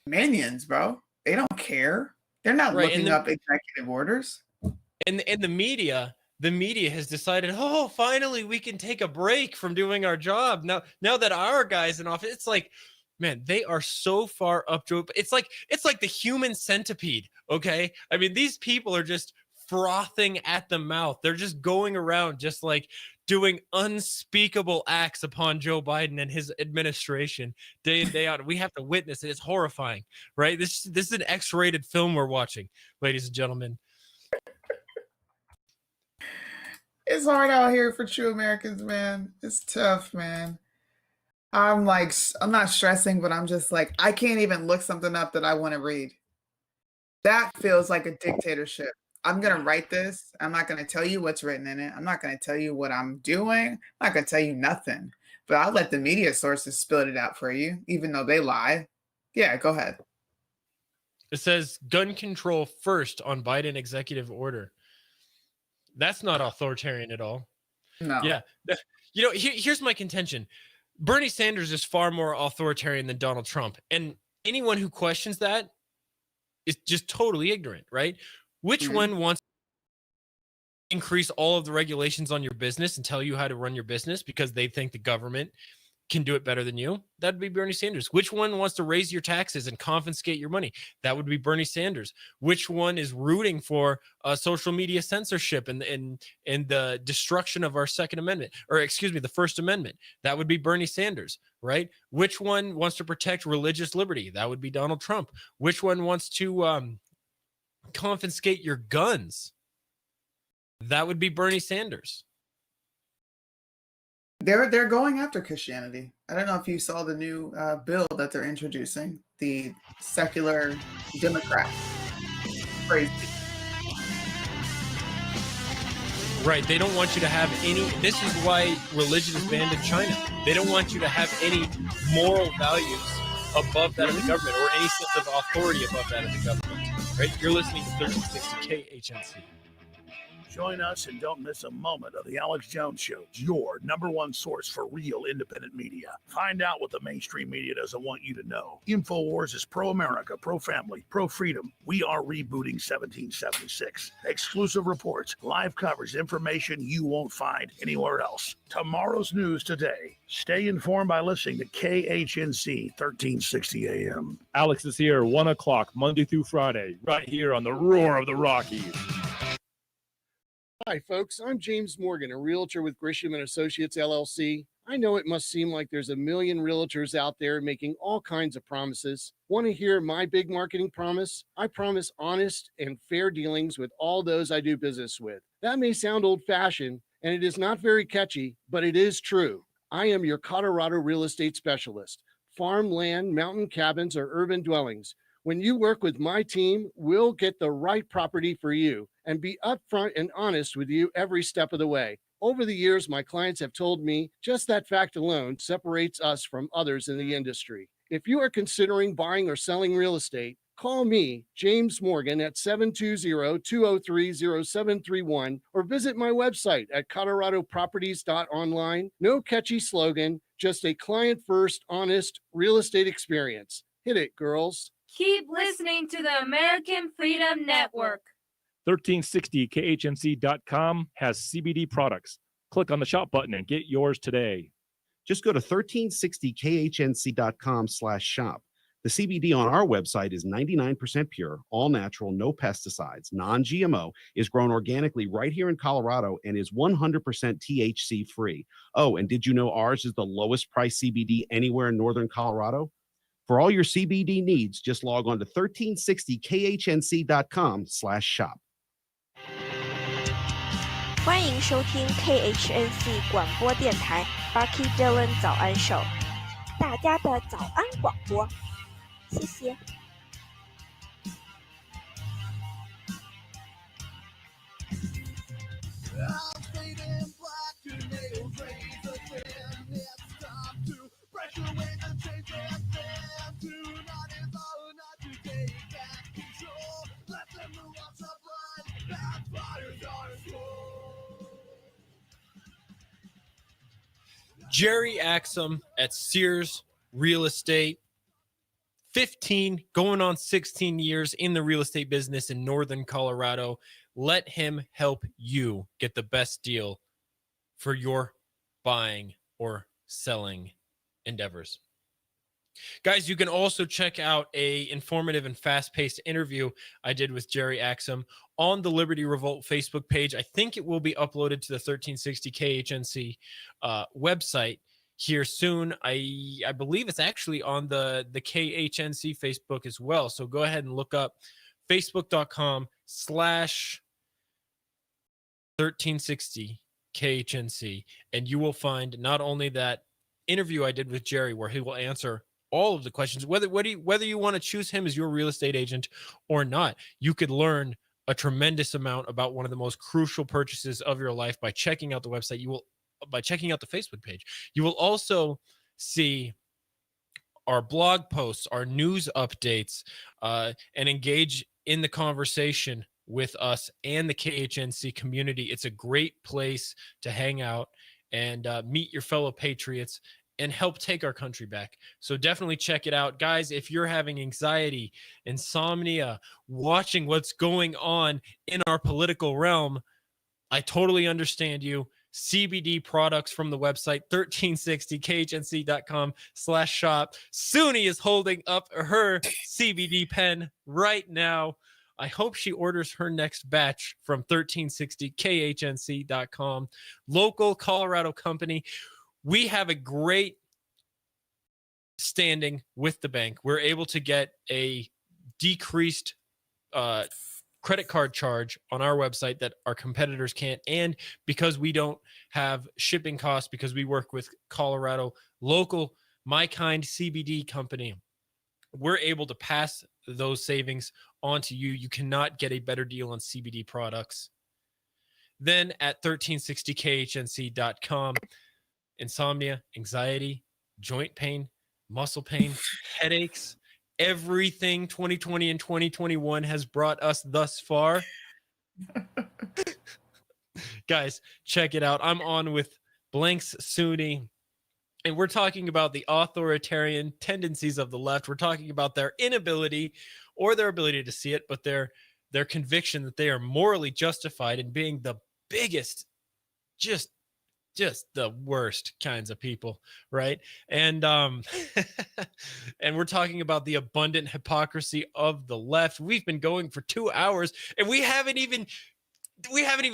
minions, bro. They don't care. They're not looking up executive orders. And the media has decided, oh, finally we can take a break from doing our job. Now that our guy's in office, it's like, man, they are so far up to it. It's like the human centipede. Okay. I mean, these people are just frothing at the mouth. They're just going around just like doing unspeakable acts upon Joe Biden and his administration day in, day out. We have to witness it. It's horrifying, right? This is an X-rated film we're watching, ladies and gentlemen. It's hard out here for true Americans, man. It's tough, man. I'm not stressing, but I'm just like, I can't even look something up that I want to read. That feels like a dictatorship. I'm going to write this. I'm not going to tell you what's written in it. I'm not going to tell you what I'm doing. I'm not going to tell you nothing. But I'll let the media sources spill it out for you, even though they lie. Yeah, go ahead. It says gun control first on Biden executive order. That's not authoritarian at all. No. Yeah. You know, here's my contention. Bernie Sanders is far more authoritarian than Donald Trump. And anyone who questions that is just totally ignorant, right? Which one wants to increase all of the regulations on your business and tell you how to run your business because they think the government can do it better than you? That'd be Bernie Sanders. Which one wants to raise your taxes and confiscate your money? That would be Bernie Sanders. Which one is rooting for social media censorship and the destruction of our Second Amendment, or excuse me, the First Amendment? That would be Bernie Sanders, right? Which one wants to protect religious liberty? That would be Donald Trump. Which one wants to confiscate your guns? That would be Bernie Sanders. They're going after Christianity. I don't know if you saw the new bill that they're introducing, the secular Democrats. Crazy. Right. They don't want you to have any. This is why religion is banned in China. They don't want you to have any moral values above that of the government, or any sense of authority above that of the government. Right. You're listening to 1360 KHNC. Join us and don't miss a moment of The Alex Jones Show, your #1 source for real independent media. Find out what the mainstream media doesn't want you to know. InfoWars is pro-America, pro-family, pro-freedom. We are rebooting 1776. Exclusive reports, live coverage, information you won't find anywhere else. Tomorrow's news today. Stay informed by listening to KHNC 1360 AM. Alex is here 1 o'clock, Monday through Friday, right here on the Roar of the Rockies. Hi, folks. I'm James Morgan, a realtor with Grisham & Associates, LLC. I know it must seem like there's a million realtors out there making all kinds of promises. Want to hear my big marketing promise? I promise honest and fair dealings with all those I do business with. That may sound old-fashioned, and it is not very catchy, but it is true. I am your Colorado real estate specialist. farmland, mountain cabins, or urban dwellings. When you work with my team, we'll get the right property for you and be upfront and honest with you every step of the way. Over the years, my clients have told me just that fact alone separates us from others in the industry. If you are considering buying or selling real estate, call me, James Morgan, at 720-203-0731 or visit my website at coloradoproperties.online. No catchy slogan, just a client-first, honest real estate experience. Hit it, girls. Keep listening to the American Freedom Network. 1360khnc.com has CBD products. Click on the shop button and get yours today. Just go to 1360khnc.com/shop. The CBD on our website is 99% pure, all natural, no pesticides, non-GMO, is grown organically right here in Colorado, and is 100% THC free. Oh, and did you know ours is the lowest price CBD anywhere in Northern Colorado? For all your CBD needs, just log on to 1360khnc.com/shop. 欢迎收听 KHNC 广播电台 Bucky Dillon 早安秀，大家的早安广播，谢谢。Jerry Axum at Sears Real Estate, 15 going on 16 years in the real estate business in Northern Colorado. Let him help you get the best deal for your buying or selling endeavors. Guys, you can also check out a informative and fast-paced interview I did with Jerry Axum on the Liberty Revolt Facebook page. I think it will be uploaded to the 1360 KHNC website here soon. I believe it's actually on the KHNC Facebook as well. So go ahead and look up facebook.com/1360 KHNC, and you will find not only that interview I did with Jerry where he will answer all of the questions, whether you want to choose him as your real estate agent or not. You could learn a tremendous amount about one of the most crucial purchases of your life by checking out the website. By checking out the Facebook page. You will also see our blog posts, our news updates, and engage in the conversation with us and the KHNC community. It's a great place to hang out and meet your fellow patriots and help take our country back. So definitely check it out. Guys, if you're having anxiety, insomnia, watching what's going on in our political realm, I totally understand you. CBD products from the website 1360khnc.com/shop. Suni is holding up her CBD pen right now. I hope she orders her next batch from 1360khnc.com. Local Colorado company. We have a great standing with the bank. We're able to get a decreased credit card charge on our website that our competitors can't. And because we don't have shipping costs, because we work with Colorado local My Kind CBD company, we're able to pass those savings on to you. You cannot get a better deal on CBD products than at 1360khnc.com. Insomnia, anxiety, joint pain, muscle pain, headaches, everything 2020 and 2021 has brought us thus far. Guys, check it out. I'm on with Blanks Suni, and we're talking about the authoritarian tendencies of the left. We're talking about their inability or their ability to see it, but their conviction that they are morally justified in being the biggest, just the worst kinds of people, right? And and we're talking about the abundant hypocrisy of the left. We've been going for 2 hours and we haven't even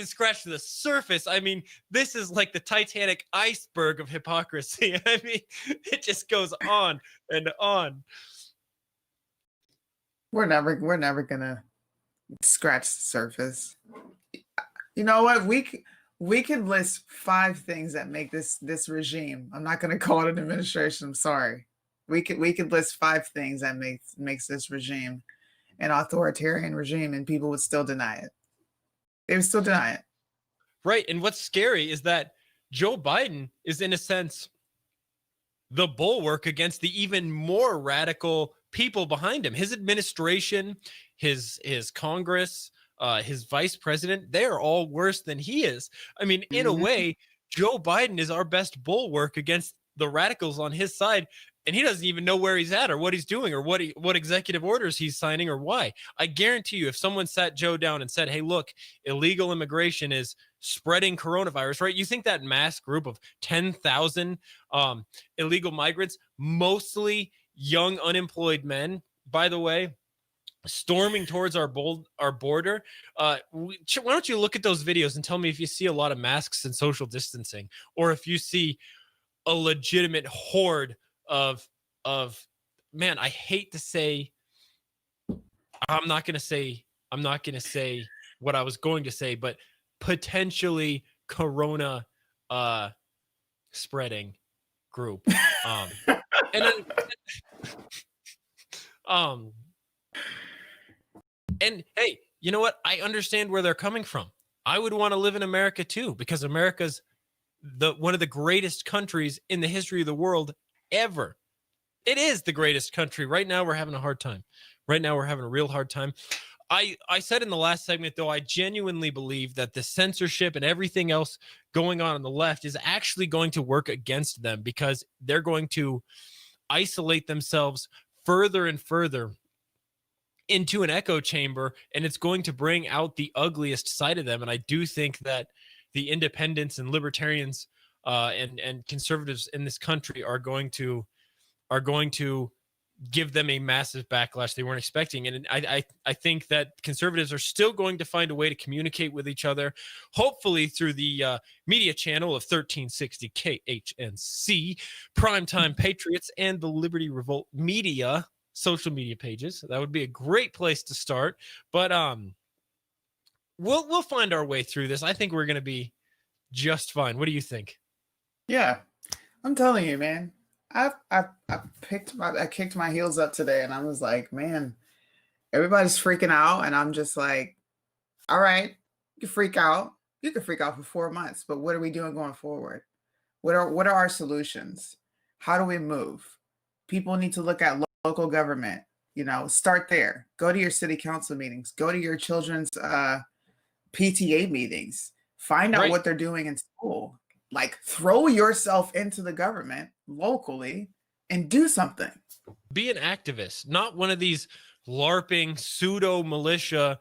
scratched the surface. I mean, this is like the Titanic iceberg of hypocrisy. I mean, it just goes on and on. We're never gonna scratch the surface. You know what? We could list 5 things that make this regime. I'm not going to call it an administration. I'm sorry. We could list 5 things that makes this regime an authoritarian regime, and people would still deny it. They would still deny it. Right. And what's scary is that Joe Biden is, in a sense, the bulwark against the even more radical people behind him. His administration, his Congress, his vice president, they are all worse than he is. I mean, in a way, Joe Biden is our best bulwark against the radicals on his side, and he doesn't even know where he's at or what he's doing or what executive orders he's signing or why. I guarantee you, if someone sat Joe down and said, hey, look, illegal immigration is spreading coronavirus, right? You think that mass group of 10,000 illegal migrants, mostly young unemployed men, by the way, storming towards our border. Why don't you look at those videos and tell me if you see a lot of masks and social distancing, or if you see a legitimate horde of man, I hate to say, I'm not going to say what I was going to say, but potentially corona spreading group. And hey, you know what? I understand where they're coming from. I would want to live in America too, because America's one of the greatest countries in the history of the world ever. It is the greatest country. Right now, we're having a hard time. Right now, we're having a real hard time. I said in the last segment, though, I genuinely believe that the censorship and everything else going on the left is actually going to work against them, because they're going to isolate themselves further and further into an echo chamber, and it's going to bring out the ugliest side of them. And I do think that the independents and libertarians and conservatives in this country are going to give them a massive backlash they weren't expecting. And I think that conservatives are still going to find a way to communicate with each other, hopefully through the media channel of 1360 KHNC, Primetime Patriots, and the Liberty Revolt Media social media pages. That would be a great place to start. But we'll find our way through this. I think we're going to be just fine. What do you think? Yeah, I'm telling you, man. I kicked my heels up today, and I was like, man, everybody's freaking out, and I'm just like, all right, you can freak out. You can freak out for 4 months, but what are we doing going forward? What are our solutions? How do we move? People need to look at local government. Start there. Go to your city council meetings. Go to your children's PTA meetings. Find out what they're doing in school. Like, throw yourself into the government locally and do something. Be an activist, not one of these LARPing pseudo militia,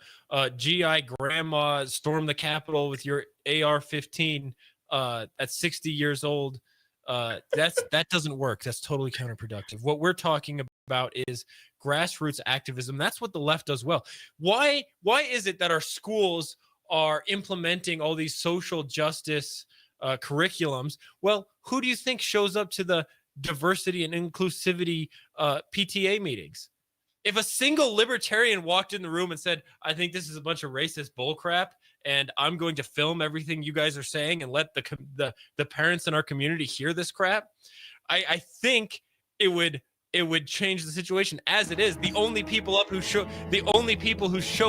GI grandma storm the Capitol with your AR-15 at 60 years old. That doesn't work. That's totally counterproductive. What we're talking about is grassroots activism. That's what the left does well. Why is it that our schools are implementing all these social justice curriculums? Well, who do you think shows up to the diversity and inclusivity PTA meetings? If a single libertarian walked in the room and said, I think this is a bunch of racist bullcrap, and I'm going to film everything you guys are saying and let the parents in our community hear this crap, I think it would change the situation. As it is, the only people who show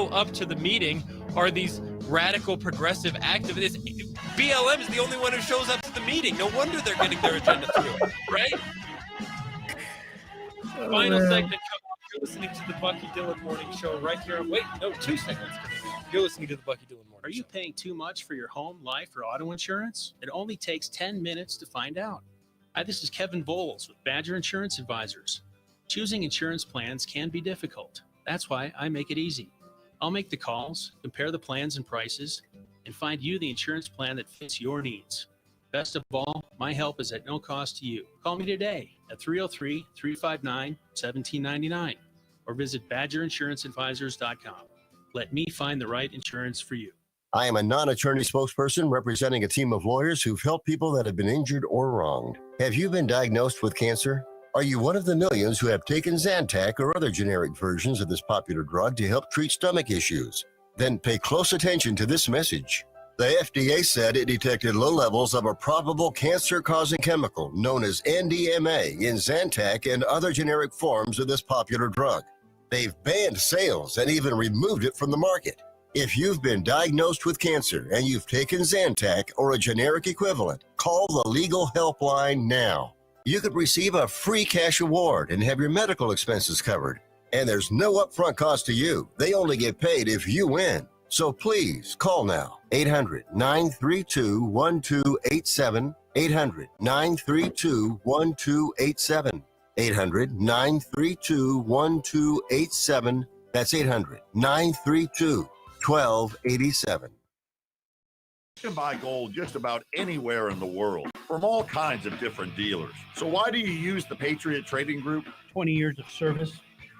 up to the meeting are these radical progressive activists. BLM is the only one who shows up to the meeting. No wonder they're getting their agenda through, right? Final segment. You're listening to the Bucky Dillon Morning Show right here. Wait, no, 2 seconds. You're listening to the Bucky Dillon Morning Show. Are you paying too much for your home, life, or auto insurance? It only takes 10 minutes to find out. Hi, this is Kevin Bowles with Badger Insurance Advisors. Choosing insurance plans can be difficult. That's why I make it easy. I'll make the calls, compare the plans and prices, and find you the insurance plan that fits your needs. Best of all, my help is at no cost to you. Call me today at 303-359-1799 or visit badgerinsuranceadvisors.com. Let me find the right insurance for you. I am a non-attorney spokesperson representing a team of lawyers who've helped people that have been injured or wronged. Have you been diagnosed with cancer? Are you one of the millions who have taken Zantac or other generic versions of this popular drug to help treat stomach issues? Then pay close attention to this message. The FDA said it detected low levels of a probable cancer-causing chemical known as NDMA in Zantac and other generic forms of this popular drug. They've banned sales and even removed it from the market. If you've been diagnosed with cancer and you've taken Zantac or a generic equivalent, call the legal helpline now. You could receive a free cash award and have your medical expenses covered. And there's no upfront cost to you. They only get paid if you win. So please call now. 800-932-1287. 800-932-1287. 800-932-1287. That's 800-932-1287. You can buy gold just about anywhere in the world from all kinds of different dealers. So why do you use the Patriot Trading Group? 20 years of service,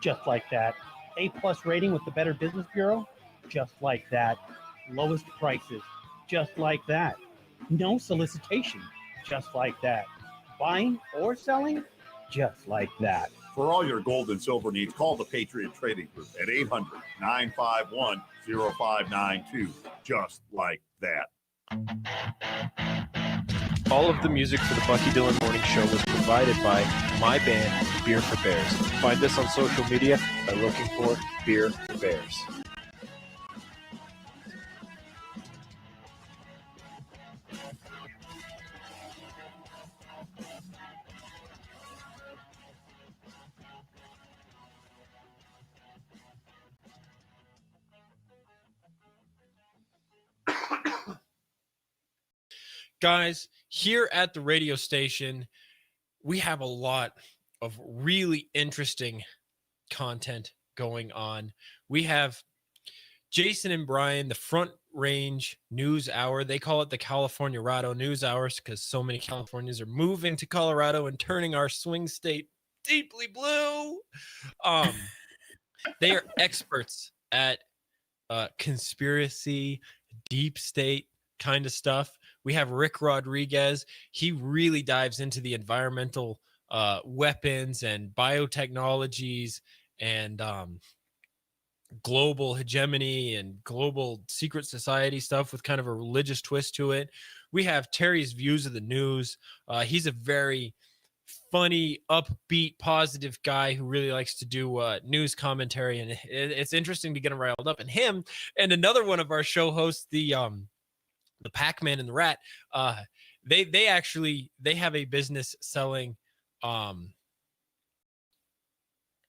just like that. A+ rating with the Better Business Bureau, just like that. Lowest prices, just like that. No solicitation, just like that. Buying or selling, just like that. For all your gold and silver needs, call the Patriot Trading Group at 800-951-0592, just like that. All of the music for the Bucky Dillon Morning Show was provided by my band, Beer for Bears. Find us on social media by looking for Beer for Bears. Guys, here at the radio station, we have a lot of really interesting content going on. We have Jason and Brian, the Front Range News Hour. They call it the California Rado News Hours because so many Californians are moving to Colorado and turning our swing state deeply blue. They are experts at conspiracy, deep state kind of stuff. We have Rick Rodriguez. He really dives into the environmental weapons and biotechnologies and global hegemony and global secret society stuff with kind of a religious twist to it. We have Terry's views of the news. He's a very funny, upbeat, positive guy who really likes to do news commentary, and it's interesting to get him riled up. And him and another one of our show hosts, the Pac-Man and the Rat, they have a business selling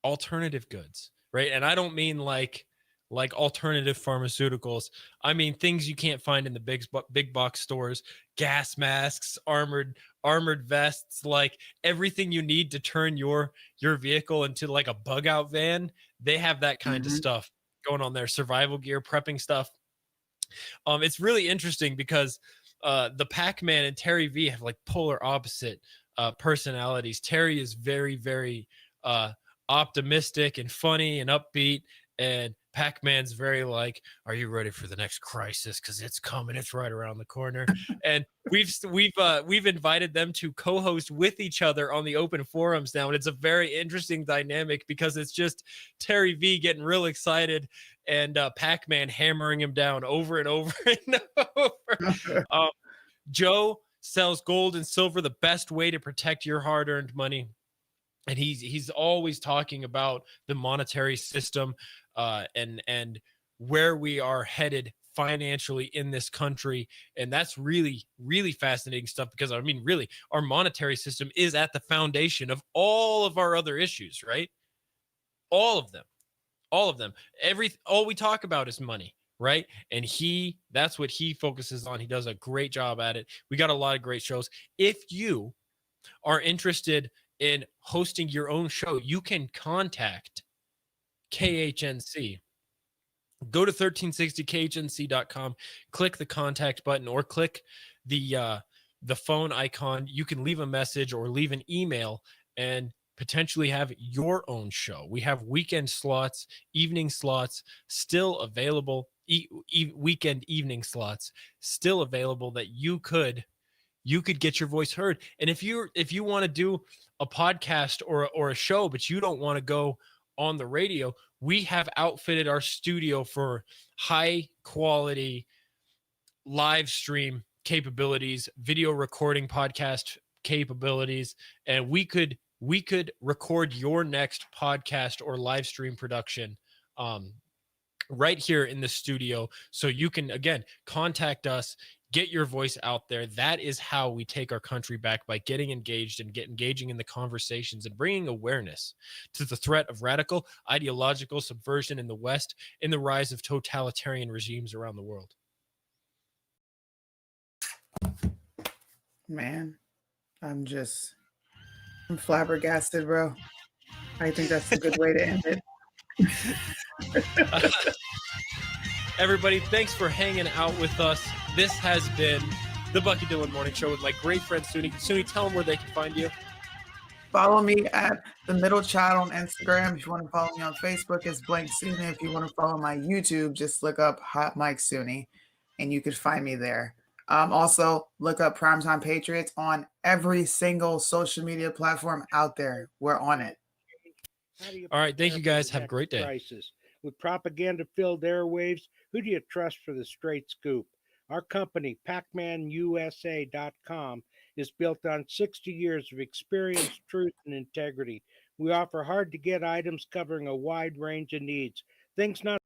alternative goods, right? And I don't mean like alternative pharmaceuticals. I mean things you can't find in the big box stores, gas masks, armored vests, like everything you need to turn your vehicle into like a bug out van. They have that kind of stuff going on there, survival gear, prepping stuff. It's really interesting because the Pac-Man and Terry V have like polar opposite personalities. Terry is very, very optimistic and funny and upbeat, and Pac-Man's very like, are you ready for the next crisis? Because it's coming, it's right around the corner. And we've invited them to co-host with each other on the open forums now, and it's a very interesting dynamic because it's just Terry V getting real excited and Pac-Man hammering him down over and over and over. Joe sells gold and silver, the best way to protect your hard-earned money. And he's always talking about the monetary system and where we are headed financially in this country. And that's really, really fascinating stuff because, I mean, really, our monetary system is at the foundation of all of our other issues, right? All of them. All we talk about is money, right? And that's what he focuses on. He does a great job at it. We got a lot of great shows. If you are interested in hosting your own show, you can contact KHNC. Go to 1360khnc.com, click the contact button, or click the phone icon. You can leave a message or leave an email and potentially have your own show. We have weekend slots, evening slots still available, weekend evening slots still available that you could get your voice heard. And if you want to do a podcast or a show, but you don't want to go on the radio, we have outfitted our studio for high quality live stream capabilities, video recording podcast capabilities, and we could record your next podcast or live stream production right here in the studio. So you can, again, contact us, get your voice out there. That is how we take our country back, by getting engaged and engaging in the conversations and bringing awareness to the threat of radical ideological subversion in the West, in the rise of totalitarian regimes around the world. Man, I'm flabbergasted, bro. I think that's a good way to end it. Everybody, thanks for hanging out with us. This has been the Bucky Dillon Morning Show with my great friend Suni. Suni, tell them where they can find you. Follow me at The Middle Chat on Instagram. If you want to follow me on Facebook, it's Blank Suni. If you want to follow my YouTube, just look up Hot Mike Suni, and you could find me there. Also, look up Primetime Patriots on every single social media platform out there. We're on it. All right, thank you guys. Have a great day. Crisis. With propaganda-filled airwaves, who do you trust for the straight scoop? Our company, PacManUSA.com, is built on 60 years of experience, truth, and integrity. We offer hard-to-get items covering a wide range of needs. Things not